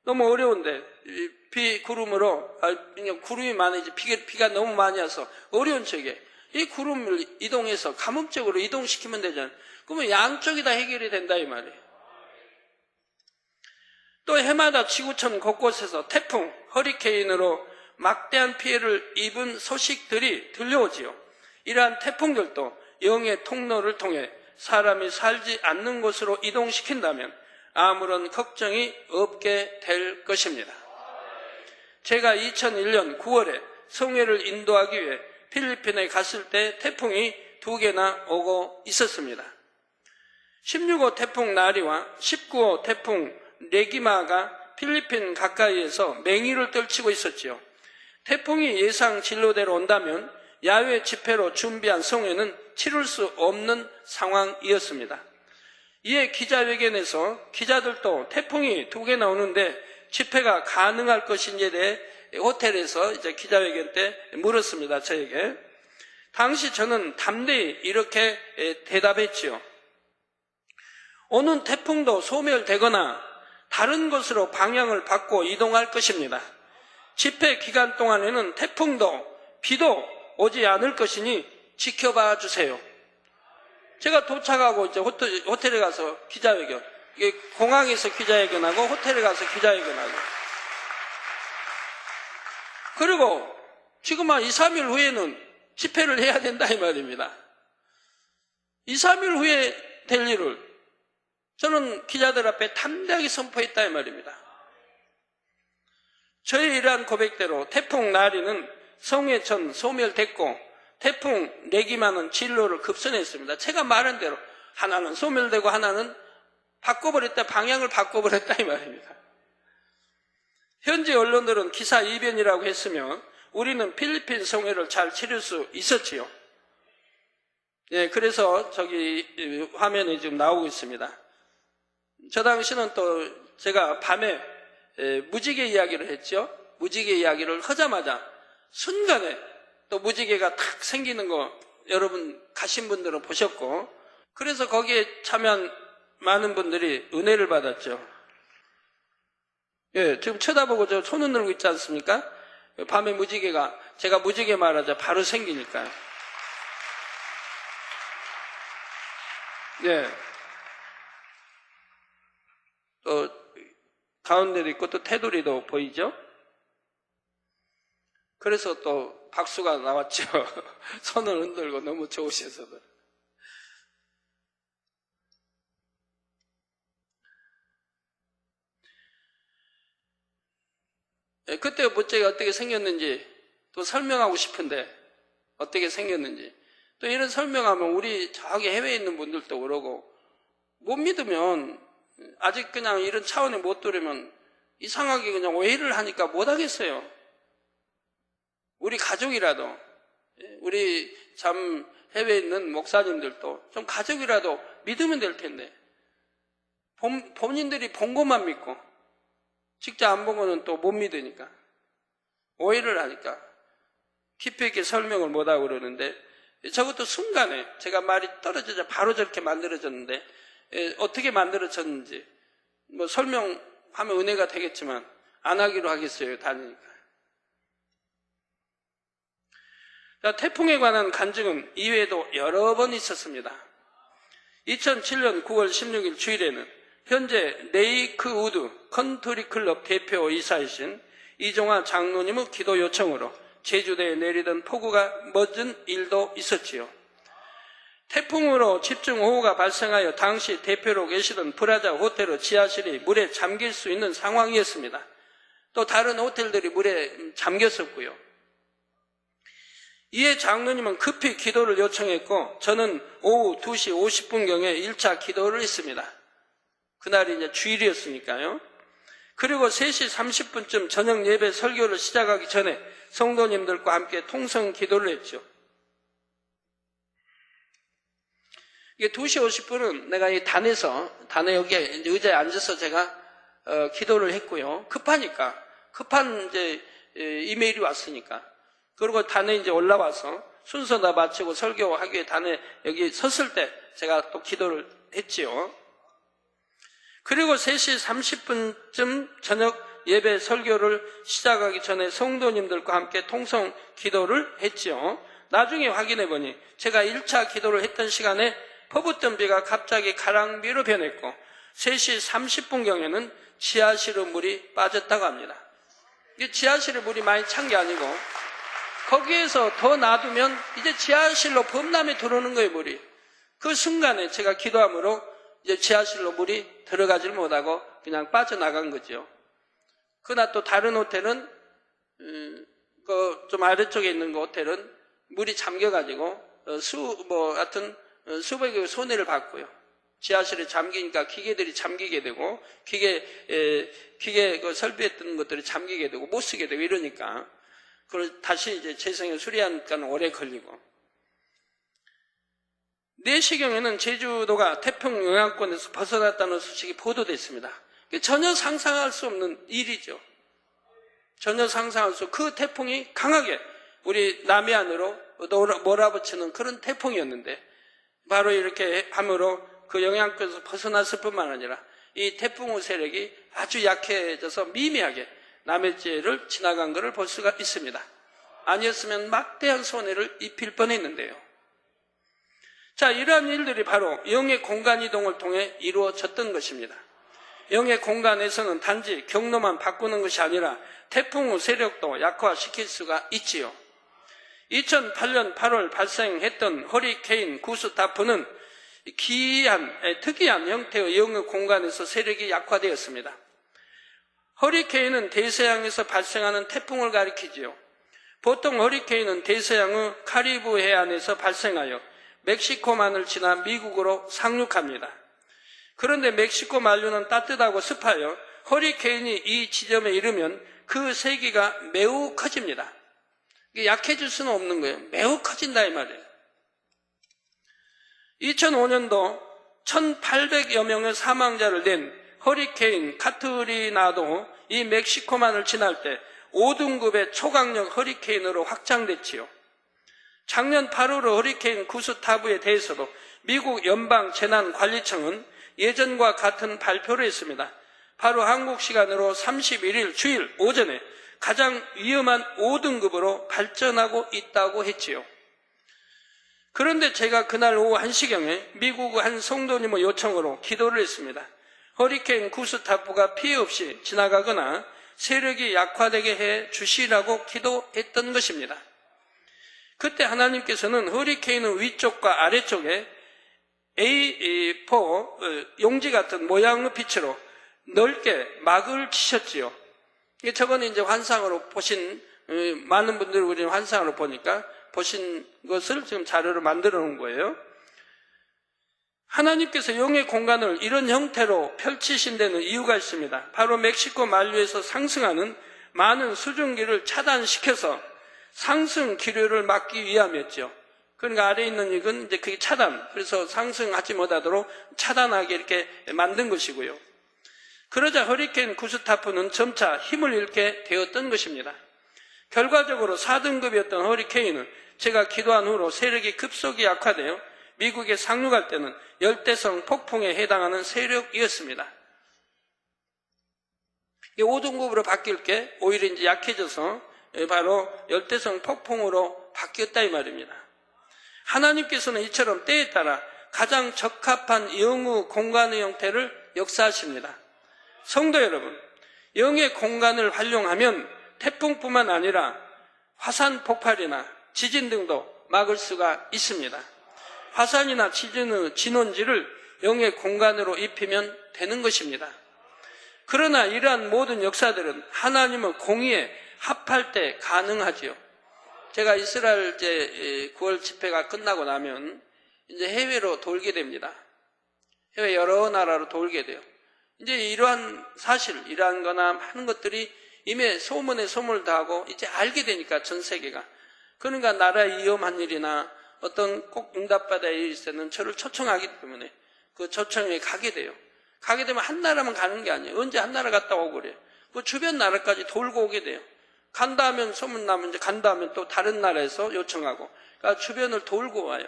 너무 어려운데 비구름으로 구름이 많아지 비가 너무 많이 와서 어려운 지역에 이 구름을 이동해서 가뭄 지역으로 이동시키면 되잖아요. 그러면 양쪽이 다 해결이 된다 이 말이에요. 또 해마다 지구촌 곳곳에서 태풍, 허리케인으로 막대한 피해를 입은 소식들이 들려오지요. 이러한 태풍들도 영의 통로를 통해 사람이 살지 않는 곳으로 이동시킨다면 아무런 걱정이 없게 될 것입니다. 제가 2001년 9월에 성회를 인도하기 위해 필리핀에 갔을 때 태풍이 2개나 오고 있었습니다. 16호 태풍 나리와 19호 태풍 레기마가 필리핀 가까이에서 맹위를 떨치고 있었지요. 태풍이 예상 진로대로 온다면 야외 집회로 준비한 성회는 치를 수 없는 상황이었습니다. 이에 기자회견에서 기자들도 태풍이 2개나 오는데 집회가 가능할 것인지에 대해 호텔에서 이제 기자회견 때 물었습니다. 저에게. 당시 저는 담대히 이렇게 대답했지요. 오는 태풍도 소멸되거나 다른 곳으로 방향을 바꿔 이동할 것입니다. 집회 기간 동안에는 태풍도 비도 오지 않을 것이니 지켜봐 주세요. 제가 도착하고 이제 호텔에 가서 기자회견, 이게 공항에서 기자회견하고 호텔에 가서 기자회견하고. 그리고 지금 한 2, 3일 후에는 집회를 해야 된다 이 말입니다. 2, 3일 후에 될 일을 저는 기자들 앞에 담대하게 선포했다 이 말입니다. 저의 이러한 고백대로 태풍 나리는 성해천 소멸됐고 태풍 레기마는 진로를 급선했습니다. 제가 말한 대로 하나는 소멸되고 하나는 바꿔버렸다, 방향을 바꿔버렸다 이 말입니다. 현지 언론들은 기사 이변이라고 했으며 우리는 필리핀 성회를 잘 치를 수 있었지요. 예, 그래서 저기 화면에 지금 나오고 있습니다. 저 당시는 또 제가 밤에 무지개 이야기를 했죠. 무지개 이야기를 하자마자 순간에 또 무지개가 탁 생기는 거 여러분 가신 분들은 보셨고, 그래서 거기에 참여한 많은 분들이 은혜를 받았죠. 예, 지금 쳐다보고 저 손 흔들고 있지 않습니까? 밤에 무지개가, 제가 무지개 말하자 바로 생기니까요. 예. 또 가운데도 있고 또 테두리도 보이죠? 그래서 또 박수가 나왔죠. 손을 흔들고 너무 좋으셔서도. 그때 무지개가 어떻게 생겼는지 또 설명하고 싶은데 어떻게 생겼는지 또 이런 설명하면 우리 저기 해외에 있는 분들도 그러고 못 믿으면 아직 그냥 이런 차원에 못 들으면 이상하게 그냥 오해를 하니까 못 하겠어요. 우리 가족이라도 우리 참 해외에 있는 목사님들도 좀 가족이라도 믿으면 될 텐데 본인들이 본 것만 믿고 직접 안 본 거는 또 못 믿으니까 오해를 하니까 깊이 있게 설명을 못하고 그러는데 저것도 순간에 제가 말이 떨어지자 바로 저렇게 만들어졌는데 어떻게 만들어졌는지 뭐 설명하면 은혜가 되겠지만 안 하기로 하겠어요. 다니니까. 태풍에 관한 간증은 이외에도 여러 번 있었습니다. 2007년 9월 16일 주일에는 현재 레이크우드 컨트리클럽 대표 이사이신 이종화 장로님의 기도 요청으로 제주도에 내리던 폭우가 멎은 일도 있었지요. 태풍으로 집중호우가 발생하여 당시 대표로 계시던 프라자 호텔의 지하실이 물에 잠길 수 있는 상황이었습니다. 또 다른 호텔들이 물에 잠겼었고요. 이에 장로님은 급히 기도를 요청했고 저는 오후 2시 50분경에 1차 기도를 했습니다. 그날이 이제 주일이었으니까요. 그리고 3시 30분쯤 저녁 예배 설교를 시작하기 전에 성도님들과 함께 통성 기도를 했죠. 이게 2시 50분은 내가 이 단에 여기 의자에 앉아서 제가 기도를 했고요. 급하니까 급한 이제 이메일이 왔으니까 그리고 단에 이제 올라와서 순서 다 마치고 설교하기 위해 단에 여기 섰을 때 제가 또 기도를 했지요. 그리고 3시 30분쯤 저녁 예배 설교를 시작하기 전에 성도님들과 함께 통성 기도를 했지요. 나중에 확인해 보니 제가 1차 기도를 했던 시간에 퍼붓던 비가 갑자기 가랑비로 변했고 3시 30분경에는 지하실의 물이 빠졌다고 합니다. 이게 지하실에 물이 많이 찬 게 아니고 거기에서 더 놔두면 이제 지하실로 범람에 들어오는 거예요, 물이. 그 순간에 제가 기도함으로 이제 지하실로 물이 들어가질 못하고 그냥 빠져나간 거죠. 그러나 또 다른 호텔은 그 좀 아래쪽에 있는 그 호텔은 물이 잠겨가지고 하여튼 수백의 손해를 봤고요. 지하실에 잠기니까 기계들이 잠기게 되고 기계 그 설비했던 것들이 잠기게 되고 못 쓰게 되고 이러니까 그걸 다시 이제 재생을 수리하니까 오래 걸리고 4시경에는 제주도가 태풍 영향권에서 벗어났다는 소식이 보도됐습니다. 전혀 상상할 수 없는 일이죠. 전혀 상상할 수 없고 그 태풍이 강하게 우리 남해안으로 몰아붙이는 그런 태풍이었는데 바로 이렇게 함으로 그 영향권에서 벗어났을 뿐만 아니라 이 태풍의 세력이 아주 약해져서 미미하게 남의 지혜를 지나간 것을 볼 수가 있습니다. 아니었으면 막대한 손해를 입힐 뻔했는데요. 자, 이러한 일들이 바로 영의 공간 이동을 통해 이루어졌던 것입니다. 영의 공간에서는 단지 경로만 바꾸는 것이 아니라 태풍의 세력도 약화시킬 수가 있지요. 2008년 8월 발생했던 허리케인 구스타프는 특이한 형태의 영의 공간에서 세력이 약화되었습니다. 허리케인은 대서양에서 발생하는 태풍을 가리키지요. 보통 허리케인은 대서양의 카리브 해안에서 발생하여 멕시코만을 지나 미국으로 상륙합니다. 그런데 멕시코 만류는 따뜻하고 습하여 허리케인이 이 지점에 이르면 그 세기가 매우 커집니다. 이게 약해질 수는 없는 거예요. 매우 커진다 이 말이에요. 2005년도 1,800여 명의 사망자를 낸 허리케인 카트리나도 이 멕시코만을 지날 때 5등급의 초강력 허리케인으로 확장됐지요. 작년 8월 허리케인 구스타브에 대해서도 미국 연방재난관리청은 예전과 같은 발표를 했습니다. 바로 한국 시간으로 31일 주일 오전에 가장 위험한 5등급으로 발전하고 있다고 했지요. 그런데 제가 그날 오후 1시경에 미국 한 성도님의 요청으로 기도를 했습니다. 허리케인 구스타프가 피해 없이 지나가거나 세력이 약화되게 해 주시라고 기도했던 것입니다. 그때 하나님께서는 허리케인의 위쪽과 아래쪽에 A4 용지 같은 모양의 빛으로 넓게 막을 치셨지요. 저거는 이제 환상으로 보신 많은 분들이 우리는 환상으로 보니까 보신 것을 지금 자료로 만들어 놓은 거예요. 하나님께서 영의 공간을 이런 형태로 펼치신 데는 이유가 있습니다. 바로 멕시코 만류에서 상승하는 많은 수증기를 차단시켜서 상승 기류를 막기 위함이었죠. 그러니까 아래에 있는 이건 이제 그게 차단, 그래서 상승하지 못하도록 차단하게 이렇게 만든 것이고요. 그러자 허리케인 구스타프는 점차 힘을 잃게 되었던 것입니다. 결과적으로 4등급이었던 허리케인은 제가 기도한 후로 세력이 급속히 약화되어 미국에 상륙할 때는 열대성 폭풍에 해당하는 세력이었습니다. 5등급으로 바뀔 게 오히려 이제 약해져서 바로 열대성 폭풍으로 바뀌었다 이 말입니다. 하나님께서는 이처럼 때에 따라 가장 적합한 영의 공간의 형태를 역사하십니다. 성도 여러분, 영의 공간을 활용하면 태풍뿐만 아니라 화산 폭발이나 지진 등도 막을 수가 있습니다. 화산이나 지진의 진원지를 영의 공간으로 입히면 되는 것입니다. 그러나 이러한 모든 역사들은 하나님의 공의에 합할 때 가능하지요. 제가 이스라엘 이제 9월 집회가 끝나고 나면 이제 해외로 돌게 됩니다. 해외 여러 나라로 돌게 돼요. 이제 이러한 사실, 이러한 거나 하는 것들이 이미 소문에 소문을 다하고 이제 알게 되니까 전 세계가. 그러니까 나라에 위험한 일이나 어떤 꼭 응답받아야 할 일이 있을 때는 저를 초청하기 때문에 그 초청에 가게 돼요. 가게 되면 한 나라만 가는 게 아니에요. 언제 한 나라 갔다 오고 그래요. 그 주변 나라까지 돌고 오게 돼요. 간다 하면 소문나면 이제 간다 하면 또 다른 나라에서 요청하고. 그러니까 주변을 돌고 와요.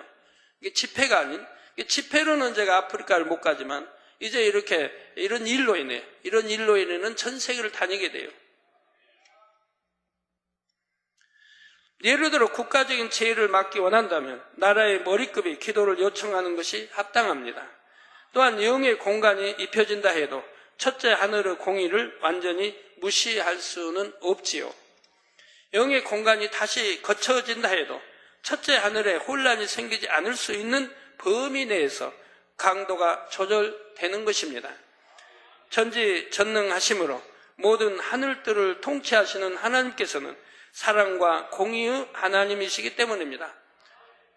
이게 집회가 아닌, 집회로는 제가 아프리카를 못 가지만 이제 이렇게 이런 일로 인해는 전 세계를 다니게 돼요. 예를 들어 국가적인 재해를 막기 원한다면 나라의 머리급이 기도를 요청하는 것이 합당합니다. 또한 영의 공간이 입혀진다 해도 첫째 하늘의 공의를 완전히 무시할 수는 없지요. 영의 공간이 다시 거쳐진다 해도 첫째 하늘에 혼란이 생기지 않을 수 있는 범위 내에서 강도가 조절되는 것입니다. 전지전능하심으로 모든 하늘들을 통치하시는 하나님께서는 사랑과 공의의 하나님이시기 때문입니다.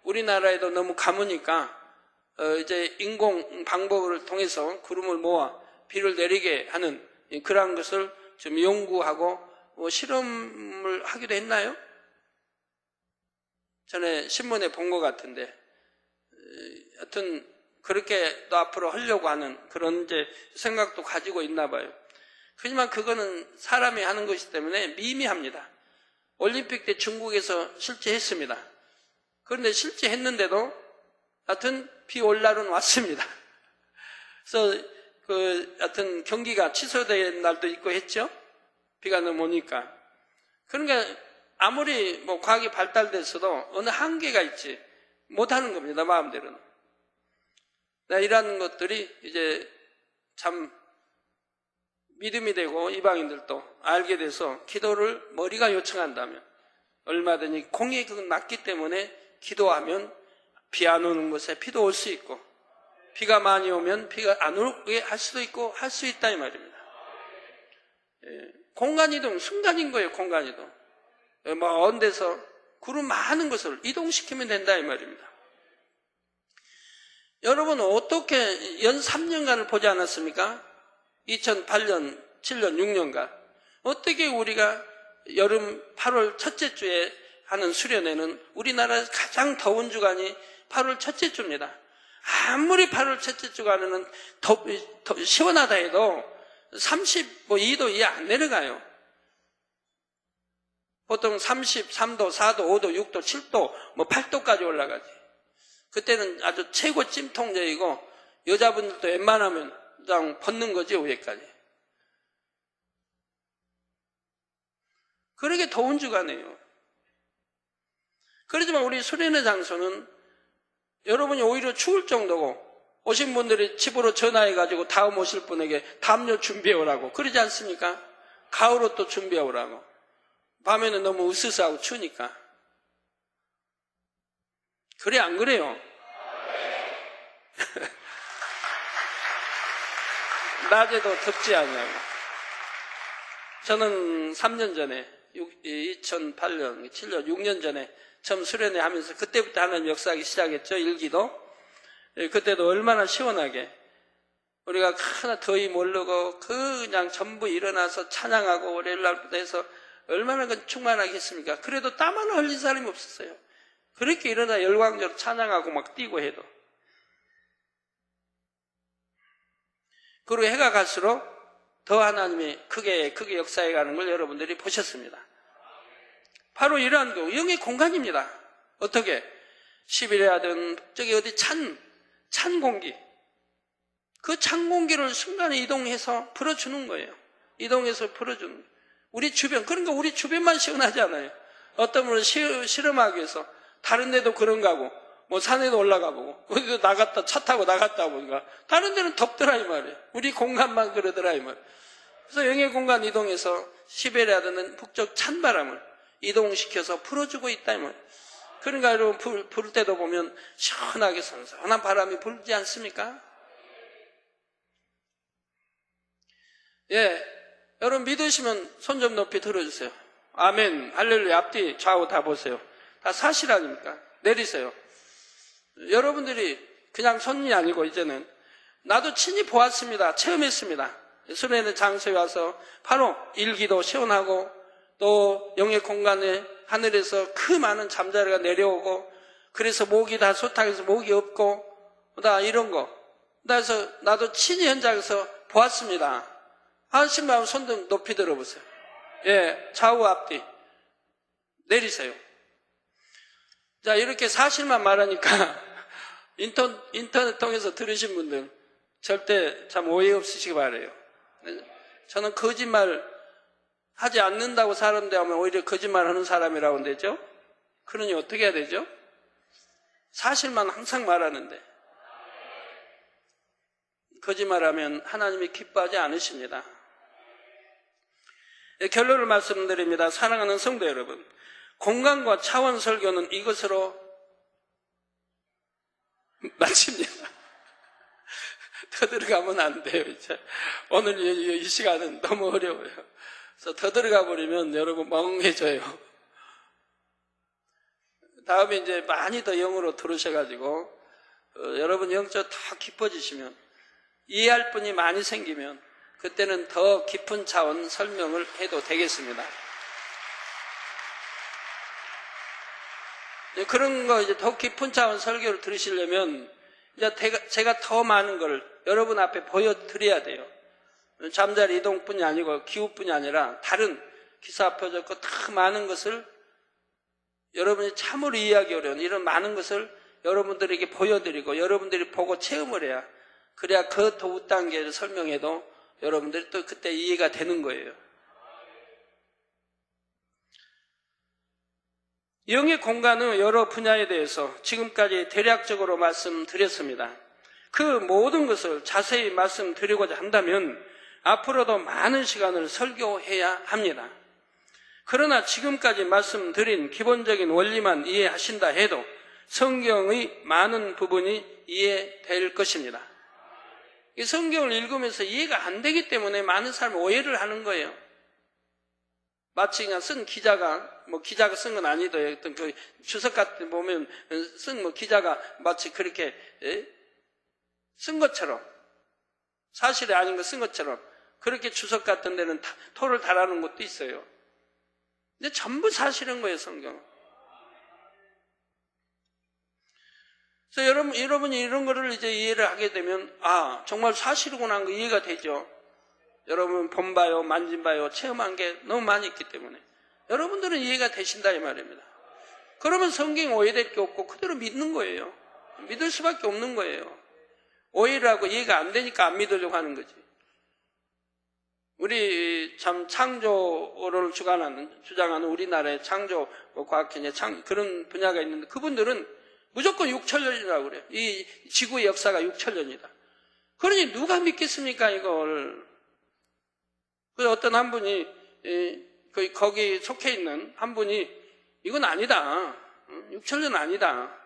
우리나라에도 너무 가무니까 이제 인공 방법을 통해서 구름을 모아 비를 내리게 하는 그러한 것을 좀 연구하고 실험을 하기도 했나요? 전에 신문에 본 것 같은데 하여튼 그렇게 또 앞으로 하려고 하는 그런 이제 생각도 가지고 있나 봐요. 하지만 그거는 사람이 하는 것이기 때문에 미미합니다. 올림픽 때 중국에서 실제 했습니다. 그런데 실제 했는데도 하여튼 비 올 날은 왔습니다. 그래서 하여튼 경기가 취소된 날도 있고 했죠. 비가 너무 오니까. 그러니까 아무리 과학이 발달됐어도 어느 한계가 있지 못하는 겁니다. 마음대로는. 이러한 것들이 이제 참 믿음이 되고 이방인들도 알게 돼서 기도를 머리가 요청한다면 얼마든지 공의 그건 맞기 때문에 기도하면 비 안 오는 곳에 비도 올 수 있고 비가 많이 오면 비가 안 오게 할 수도 있고 할 수 있다 이 말입니다. 공간이동 순간인 거예요. 공간이동. 먼 데서 구름 많은 것을 이동시키면 된다 이 말입니다. 여러분 어떻게 연 3년간을 보지 않았습니까? 2008년, 7년, 6년간 어떻게 우리가 여름 8월 첫째 주에 하는 수련회는 우리나라에서 가장 더운 주간이 8월 첫째 주입니다. 아무리 8월 첫째 주간에는 더 시원하다 해도 32도 이하 안 내려가요. 보통 33도, 4도, 5도, 6도, 7도, 8도까지 올라가지. 그때는 아주 최고 찜통제이고 여자분들도 웬만하면 그냥 벗는 거지 위에까지. 그러게 더운 주간이에요. 그렇지만 우리 수련회 장소는 여러분이 오히려 추울 정도고 오신 분들이 집으로 전화해가지고 다음 오실 분에게 담요 준비해 오라고 그러지 않습니까? 가을 옷도 준비해 오라고. 밤에는 너무 으스스하고 추우니까. 그래 안 그래요? 낮에도 덥지 않아요. 저는 3년 전에 2008년, 7년, 6년 전에 처음 수련회 하면서 그때부터 하나님 역사하기 시작했죠. 일기도. 그때도 얼마나 시원하게 우리가 하나 더위 모르고 그냥 전부 일어나서 찬양하고 월요일 날부터 해서 얼마나 충만하게 했습니까? 그래도 땀 하나 흘린 사람이 없었어요. 그렇게 일어나 열광적으로 찬양하고 막 뛰고 해도. 그리고 해가 갈수록 더 하나님이 크게 역사해 가는 걸 여러분들이 보셨습니다. 바로 이러한 영의 공간입니다. 어떻게? 10일에 하든 저기 어디 찬 공기. 그 찬 공기를 순간에 이동해서 풀어주는 거예요. 이동해서 풀어주는 거예요. 우리 주변, 그러니까 우리 주변만 시원하지 않아요. 어떤 분은 실험하기 위해서 다른 데도 그런가 하고 뭐 산에도 올라가 보고 어디도 나갔다 차 타고 나갔다 보니까 다른 데는 덥더라 이 말이에요. 우리 공간만 그러더라 이 말이에요. 그래서 영의 공간 이동해서 시베리아는 북쪽 찬바람을 이동시켜서 풀어주고 있다 이 말이에요. 그러니까 여러분 불 때도 보면 시원하게 선선한 바람이 불지 않습니까? 예, 여러분 믿으시면 손 좀 높이 들어주세요. 아멘, 할렐루야. 앞뒤 좌우 다 보세요. 다 사실 아닙니까? 내리세요. 여러분들이 그냥 손이 아니고 이제는 나도 친히 보았습니다. 체험했습니다. 수련회 장소에 와서 바로 일기도 시원하고 또 영의 공간에 하늘에서 그 많은 잠자리가 내려오고 그래서 목이 다 소탕해서 목이 없고 다 이런 거. 그래서 나도 친히 현장에서 보았습니다. 하신 마음 손 좀 높이 들어보세요. 예, 좌우 앞뒤 내리세요. 자, 이렇게 사실만 말하니까 인터넷 통해서 들으신 분들 절대 참 오해 없으시기 바라요. 저는 거짓말 하지 않는다고 사람들 하면 오히려 거짓말 하는 사람이라고 되죠. 그러니 어떻게 해야 되죠? 사실만 항상 말하는데 거짓말하면 하나님이 기뻐하지 않으십니다. 결론을 말씀드립니다. 사랑하는 성도 여러분, 공간과 차원 설교는 이것으로 마칩니다. 더 들어가면 안 돼요. 이제 오늘 이 시간은 너무 어려워요. 그래서 더 들어가 버리면 여러분 멍해져요. 다음에 이제 많이 더 영으로 들으셔가지고 여러분 영적 더 깊어지시면 이해할 분이 많이 생기면 그때는 더 깊은 차원 설명을 해도 되겠습니다. 그런 거 이제 더 깊은 차원 설교를 들으시려면 이제 제가 더 많은 걸 여러분 앞에 보여드려야 돼요. 잠자리 이동뿐이 아니고 기후뿐이 아니라 다른 기사 표적과 더 많은 것을 여러분이 참으로 이해하기 어려운 이런 많은 것을 여러분들에게 보여드리고 여러분들이 보고 체험을 해야 그래야 그 도우 단계를 설명해도 여러분들이 또 그때 이해가 되는 거예요. 영의 공간은 여러 분야에 대해서 지금까지 대략적으로 말씀드렸습니다. 그 모든 것을 자세히 말씀드리고자 한다면 앞으로도 많은 시간을 설교해야 합니다. 그러나 지금까지 말씀드린 기본적인 원리만 이해하신다 해도 성경의 많은 부분이 이해될 것입니다. 이 성경을 읽으면서 이해가 안 되기 때문에 많은 사람이 오해를 하는 거예요. 마치 그냥 쓴 기자가 쓴 건 아니도 어떤 그 주석 같은 보면 쓴 기자가 마치 그렇게 쓴 것처럼 사실이 아닌 거 쓴 것처럼 그렇게 주석 같은 데는 토를 달아놓은 것도 있어요. 근데 전부 사실인 거예요, 성경은. 그래서 여러분이 이런 거를 이제 이해를 하게 되면, 아, 정말 사실이구나 하는 거 이해가 되죠. 여러분 본봐요, 만진봐요, 체험한 게 너무 많이 있기 때문에. 여러분들은 이해가 되신다, 이 말입니다. 그러면 성경 오해될 게 없고 그대로 믿는 거예요. 믿을 수밖에 없는 거예요. 오해를 하고 이해가 안 되니까 안 믿으려고 하는 거지. 우리 참 창조를 주장하는 우리나라의 창조 과학회 그런 분야가 있는데 그분들은 무조건 6천년이라고 그래요. 이 지구의 역사가 6천년이다. 그러니 누가 믿겠습니까, 이걸? 그래서 어떤 한 분이, 거기 속해 있는 한 분이, 이건 아니다. 6천년 아니다.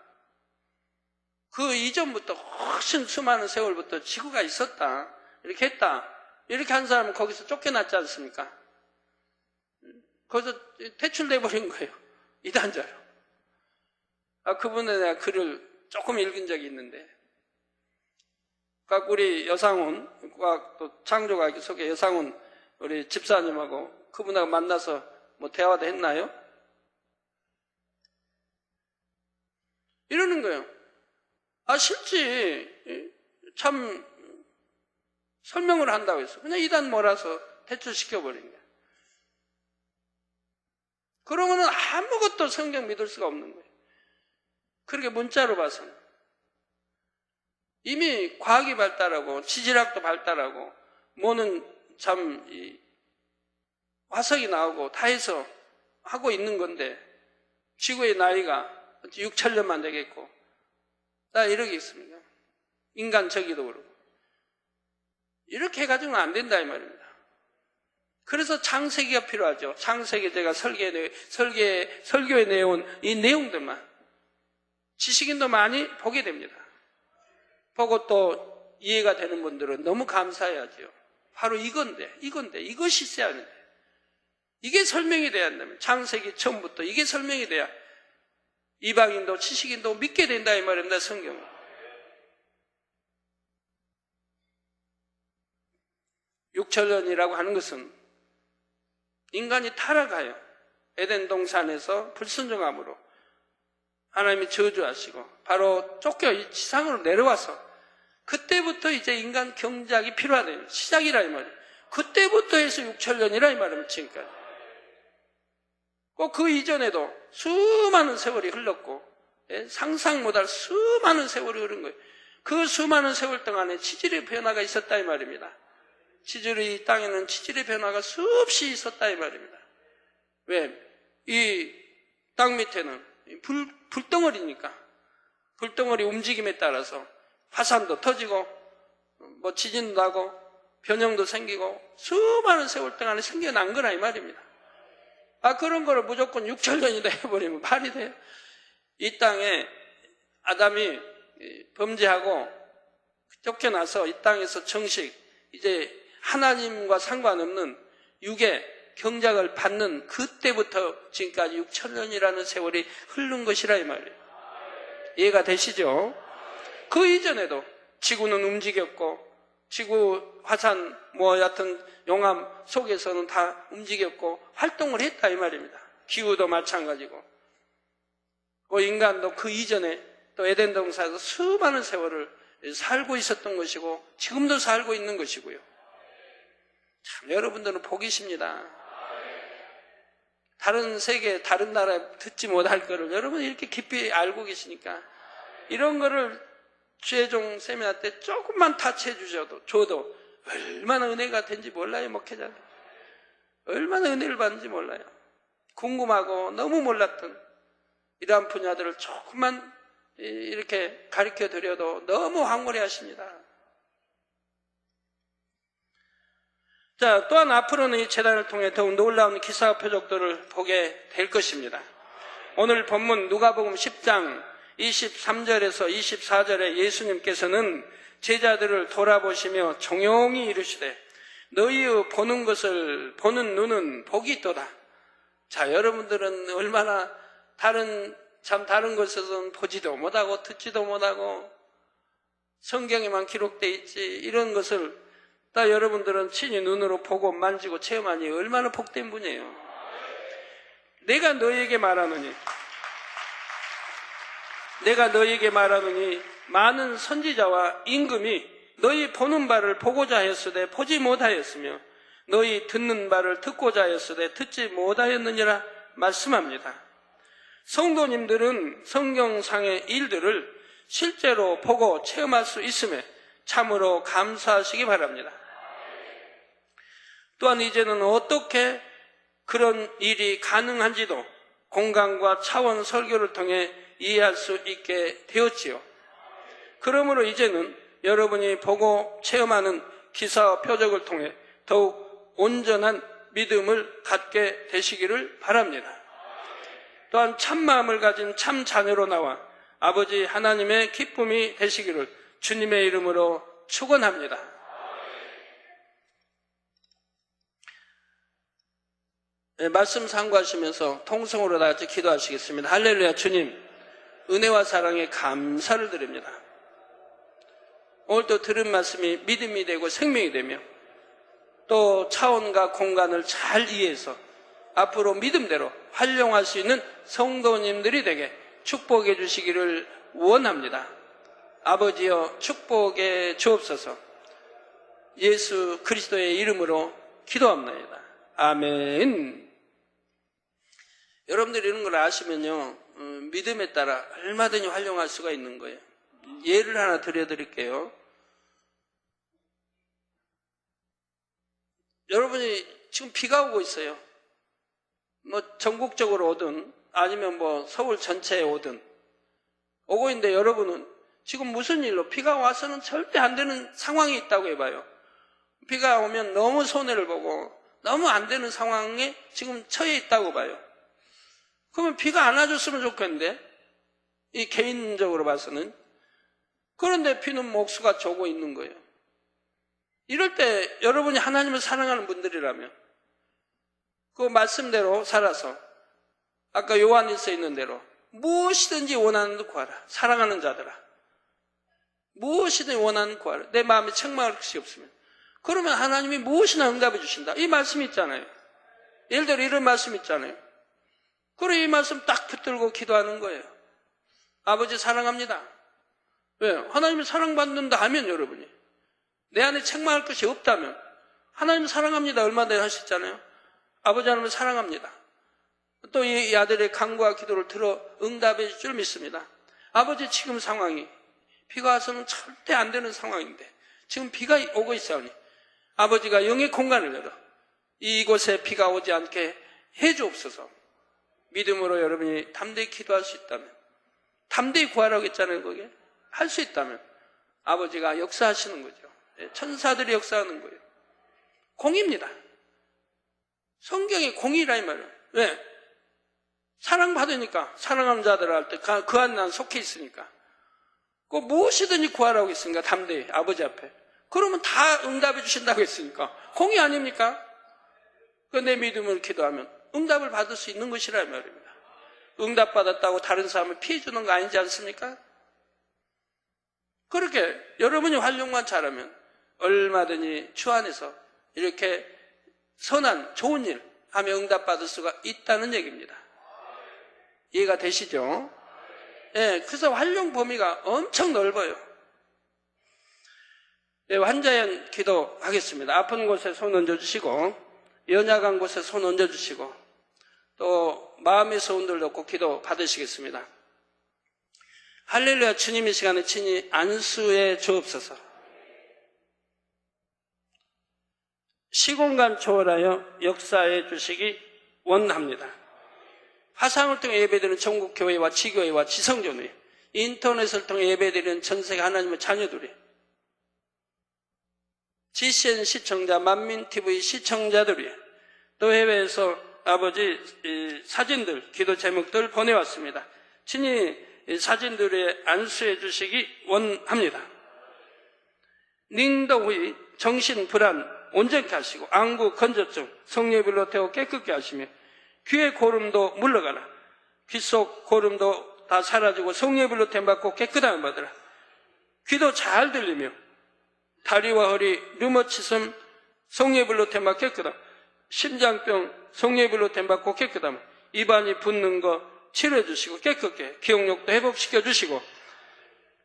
그 이전부터 훨씬 수많은 세월부터 지구가 있었다. 이렇게 했다. 이렇게 한 사람은 거기서 쫓겨났지 않습니까? 거기서 퇴출돼 버린 거예요. 이단자로. 그분에 내가 글을 조금 읽은 적이 있는데, 우리 여상훈, 또 창조과학기 속에 여상훈 우리 집사님하고 그분하고 만나서 뭐 대화도 했나요? 이러는 거예요. 실제 참 설명을 한다고 해서 그냥 이단 몰아서 퇴출시켜버린 거예요. 그러면은 아무것도 성경 믿을 수가 없는 거예요. 그렇게 문자로 봐서는. 이미 과학이 발달하고 지질학도 발달하고 뭐는 참 화석이 나오고 다 해서 하고 있는 건데 지구의 나이가 6천년만 되겠고 다 이러겠습니까? 인간 저기도 그러고 이렇게 해가지고는 안 된다 이 말입니다. 그래서 창세기가 필요하죠. 창세기 제가 설교에 내온 이 내용들만 지식인도 많이 보게 됩니다. 보고 또 이해가 되는 분들은 너무 감사해야죠. 바로 이것이 있어야 하는데 이게 설명이 돼야 한다면 창세기 처음부터 이게 설명이 돼야 이방인도 지식인도 믿게 된다 이 말입니다. 성경은. 육천년이라고 하는 것은 인간이 타락하여 에덴 동산에서 불순종함으로 하나님이 저주하시고 바로 쫓겨 이 지상으로 내려와서 그때부터 이제 인간 경작이 필요하다. 시작이라 이 말이에요. 그때부터 해서 6천년이라 이 말입니다. 지금까지. 꼭 그 이전에도 수많은 세월이 흘렀고 상상 못할 수많은 세월이 흐른 거예요. 그 수많은 세월 동안에 치질의 변화가 있었다 이 말입니다. 이 땅에는 치질의 변화가 수없이 있었다 이 말입니다. 왜? 이 땅 밑에는 불덩어리니까 불덩어리 움직임에 따라서 화산도 터지고 뭐 지진도 나고 변형도 생기고 수많은 세월 동안에 생겨난 거라 이 말입니다. 그런 거를 무조건 6천년이다 해버리면 말이 돼요. 이 땅에 아담이 범죄하고 쫓겨나서 이 땅에서 정식 이제 하나님과 상관없는 육의 경작을 받는 그때부터 지금까지 6천년이라는 세월이 흐른 것이라 이 말이에요. 이해가 되시죠? 그 이전에도 지구는 움직였고 지구 화산 여하튼 용암 속에서는 다 움직였고 활동을 했다 이 말입니다. 기후도 마찬가지고 인간도 그 이전에 또 에덴 동산에서 수많은 세월을 살고 있었던 것이고 지금도 살고 있는 것이고요. 참 여러분들은 복이십니다. 다른 세계 다른 나라에 듣지 못할 거를 여러분이 이렇게 깊이 알고 계시니까 이런 거를 최종 세미나 때 조금만 타치해 줘도 얼마나 은혜가 된지 몰라요. 목회자들 얼마나 은혜를 받는지 몰라요. 궁금하고 너무 몰랐던 이러한 분야들을 조금만 이렇게 가르쳐 드려도 너무 황홀해 하십니다. 자, 또한 앞으로는 이 재단을 통해 더욱 놀라운 기사와 표적들을 보게 될 것입니다. 오늘 본문 누가복음 10장 23절에서 24절에 예수님께서는 제자들을 돌아보시며 종용히 이르시되 너희의 보는 것을 보는 눈은 복이 있도다. 자, 여러분들은 얼마나 다른 것에서는 보지도 못하고 듣지도 못하고 성경에만 기록되어 있지 이런 것을 다 여러분들은 친히 눈으로 보고 만지고 체험하니 얼마나 복된 분이에요. 내가 너희에게 말하노니 많은 선지자와 임금이 너희 보는 바를 보고자 하였으되 보지 못하였으며 너희 듣는 바를 듣고자 하였으되 듣지 못하였느니라 말씀합니다. 성도님들은 성경상의 일들을 실제로 보고 체험할 수 있음에 참으로 감사하시기 바랍니다. 또한 이제는 어떻게 그런 일이 가능한지도 공간과 차원 설교를 통해 이해할 수 있게 되었지요. 그러므로 이제는 여러분이 보고 체험하는 기사와 표적을 통해 더욱 온전한 믿음을 갖게 되시기를 바랍니다. 또한 참마음을 가진 참 자녀로 나와 아버지 하나님의 기쁨이 되시기를 주님의 이름으로 축원합니다. 네, 말씀 상고하시면서 통성으로 다 같이 기도하시겠습니다. 할렐루야. 주님, 은혜와 사랑에 감사를 드립니다. 오늘도 들은 말씀이 믿음이 되고 생명이 되며 또 차원과 공간을 잘 이해해서 앞으로 믿음대로 활용할 수 있는 성도님들이 되게 축복해 주시기를 원합니다. 아버지여 축복해 주옵소서. 예수 그리스도의 이름으로 기도합니다. 아멘. 여러분들이 이런 걸 아시면요, 믿음에 따라 얼마든지 활용할 수가 있는 거예요. 예를 하나 들려드릴게요. 여러분이 지금 비가 오고 있어요. 뭐 전국적으로 오든 아니면 뭐 서울 전체에 오든 오고 있는데 여러분은 지금 무슨 일로 비가 와서는 절대 안 되는 상황이 있다고 해봐요. 비가 오면 너무 손해를 보고 너무 안 되는 상황에 지금 처해 있다고 봐요. 그러면 비가 안 와줬으면 좋겠는데, 이 개인적으로 봐서는. 그런데 비는 목수같이 오고 있는 거예요. 이럴 때 여러분이 하나님을 사랑하는 분들이라면 그 말씀대로 살아서 아까 요한일서에 있는 대로 무엇이든지 원하는 듯 구하라. 사랑하는 자들아, 무엇이든지 원하는 듯 구하라. 내 마음에 책망할 것이 없으면. 그러면 하나님이 무엇이나 응답해 주신다. 이 말씀이 있잖아요. 예를 들어 이런 말씀 있잖아요. 그래, 이 말씀 딱 붙들고 기도하는 거예요. 아버지 사랑합니다. 왜? 하나님을 사랑받는다 하면 여러분이 내 안에 책망할 것이 없다면 하나님 사랑합니다 얼마나 하셨잖아요. 아버지 하나님을 사랑합니다. 또 이 아들의 간구와 기도를 들어 응답해 줄 줄 믿습니다. 아버지 지금 상황이 비가 와서는 절대 안 되는 상황인데 지금 비가 오고 있사오니 아버지가 영의 공간을 열어 이곳에 비가 오지 않게 해 주옵소서. 믿음으로 여러분이 담대히 기도할 수 있다면, 담대히 구하라고 했잖아요. 그게 할 수 있다면 아버지가 역사하시는 거죠. 천사들이 역사하는 거예요. 공입니다. 성경이 공이라 이 말이에요. 왜? 사랑받으니까, 사랑하는 자들 할 때 그 안에 난 속해 있으니까. 그 무엇이든지 구하라고 했으니까 담대히 아버지 앞에. 그러면 다 응답해 주신다고 했으니까 공이 아닙니까? 그 내 믿음을 기도하면 응답을 받을 수 있는 것이라 말입니다. 응답받았다고 다른 사람을 피해 주는 거 아니지 않습니까? 그렇게 여러분이 활용만 잘하면 얼마든지 주 안에서 이렇게 선한 좋은 일 하며 응답받을 수가 있다는 얘기입니다. 이해가 되시죠? 예, 그래서 활용 범위가 엄청 넓어요. 예, 환자연 기도하겠습니다. 아픈 곳에 손 얹어주시고 연약한 곳에 손 얹어주시고 또 마음의 소원들 놓고 기도 받으시겠습니다. 할렐루야. 주님 이 시간에 친히 안수해 주옵소서. 시공간 초월하여 역사해 주시기 원합니다. 화상을 통해 예배드리는 전국교회와 지교회와 지성전회, 인터넷을 통해 예배드리는 전세계 하나님의 자녀들이, GCN 시청자, 만민TV 시청자들이, 또 해외에서 아버지 사진들, 기도 제목들 보내왔습니다. 친히 사진들에 안수해 주시기 원합니다. 닝더후이 정신불안 온전케 하시고 안구 건조증 성령의 태워 깨끗게 하시며 귀의 고름도 물러가라. 귀 속 고름도 다 사라지고 성령의 불로 템받고 깨끗함을 받으라. 귀도 잘 들리며 다리와 허리 류머치즘 성령의 불로 템받고 깨끗함, 심장병 성령의 불로 템받고 깨끗함, 입안이 붓는 거 치료해 주시고 깨끗게 기억력도 회복시켜 주시고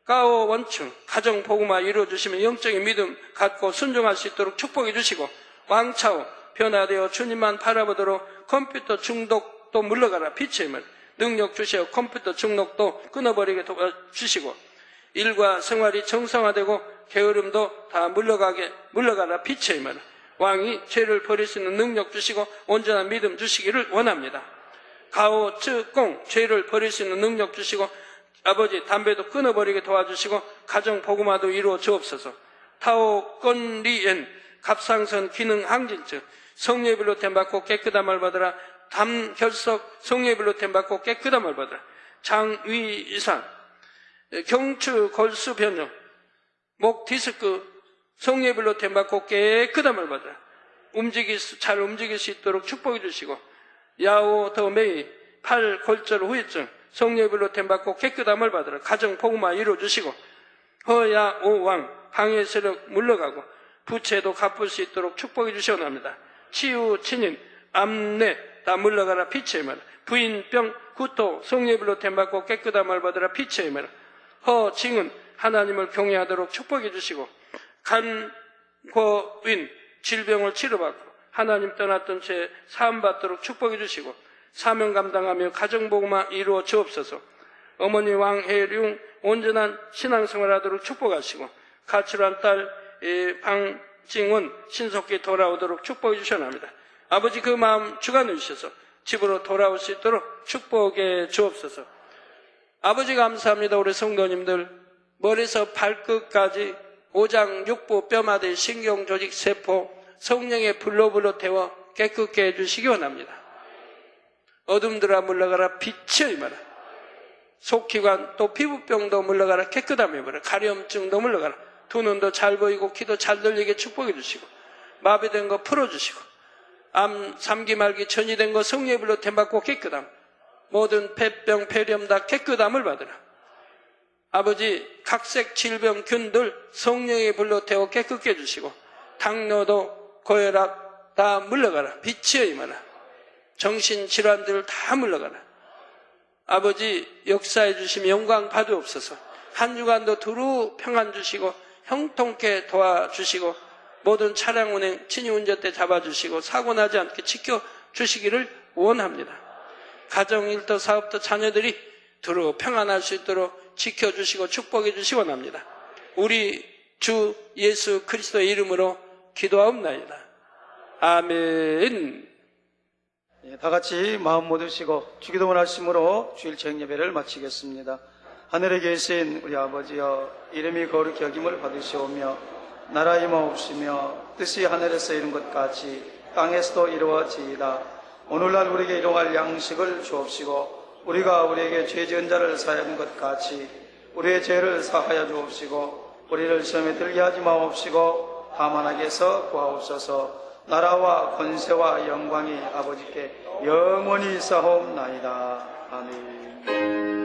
가오 원충 가정 복음화 이루어 주시며 영적인 믿음 갖고 순종할 수 있도록 축복해 주시고 왕차오 변화되어 주님만 바라보도록 컴퓨터 중독도 물러가라. 빛의 힘을 능력 주시어 컴퓨터 중독도 끊어버리게 도와주시고 일과 생활이 정상화되고 게으름도 다 물러가라. 빛의 힘을 왕이 죄를 버릴 수 있는 능력 주시고 온전한 믿음 주시기를 원합니다. 가오 쯔꽁 죄를 버릴 수 있는 능력 주시고 아버지 담배도 끊어버리게 도와주시고 가정 복음화도 이루어 주옵소서. 타오 건리엔 갑상선 기능 항진증 성령의 불로 템받고 깨끗함을 받으라. 담 결석 성령의 불로 템받고 깨끗함을 받으라. 장위 이상 경추 골수 변형 목 디스크 성령의 불로 템받고 깨끗함을 받으라. 잘 움직일 수 있도록 축복해 주시고 야오 더 메이 팔 골절 후유증 성령의 불로 댐받고 깨끗함을 받으라. 가정 복음화 이루어주시고 허야 오왕 방해 세력 물러가고 부채도 갚을 수 있도록 축복해 주시옵나이다. 치유 친인 암내 다 물러가라. 빛의 힘을 부인 병 구토 성령의 불로 댐받고 깨끗함을 받으라. 빛의 힘을 허징은 하나님을 경외하도록 축복해 주시고 간고인 질병을 치료받고 하나님 떠났던 죄 사함받도록 축복해 주시고 사명 감당하며 가정복음화 이루어 주옵소서. 어머니 왕혜룡 온전한 신앙생활하도록 축복하시고 가출한 딸 방징은 신속히 돌아오도록 축복해 주셔납니다. 아버지 그 마음 주관해 주셔서 집으로 돌아올 수 있도록 축복해 주옵소서. 아버지 감사합니다. 우리 성도님들 머리에서 발끝까지 오장 육부 뼈마디 신경 조직 세포 성령의 불로 태워 깨끗게 해주시기 원합니다. 어둠들아 물러가라. 빛의 임하라. 속기관 또 피부병도 물러가라. 깨끗함이 임하라. 가려움증도 물러가라. 두 눈도 잘 보이고 귀도 잘 들리게 축복해 주시고 마비된 거 풀어주시고 암, 삼기, 말기, 천이된 거 성령의 불로 댐받고 깨끗함 모든 폐병, 폐렴 다 깨끗함을 받으라. 아버지 각색 질병 균들 성령의 불로 태워 깨끗게 해주시고 당뇨도 고혈압 다 물러가라. 빛의 임하라. 정신질환들 다 물러가라. 아버지 역사해 주시면 영광 받으옵소서. 한 주간도 두루 평안 주시고 형통케 도와주시고 모든 차량 운행 친히 운전대 잡아주시고 사고 나지 않게 지켜주시기를 원합니다. 가정 일터 사업터 자녀들이 두루 평안할 수 있도록 지켜주시고 축복해 주시기 원합니다. 우리 주 예수 그리스도의 이름으로 기도하옵나이다. 아멘. 다 같이 마음 모두시고 주기도문 하심으로 주일 저녁 예배를 마치겠습니다. 하늘에 계신 우리 아버지여 이름이 거룩히 여김을 받으시오며 나라의 임하옵시며 뜻이 하늘에서 이룬 것 같이 땅에서도 이루어지이다. 오늘날 우리에게 일용할 양식을 주옵시고 우리가 우리에게 죄 지은 자를 사하는 것 같이 우리의 죄를 사하여 주옵시고 우리를 시험에 들게 하지 마옵시고 다만 악에서 구하옵소서. 나라와 권세와 영광이 아버지께 영원히 쌓아옵나이다. 아멘.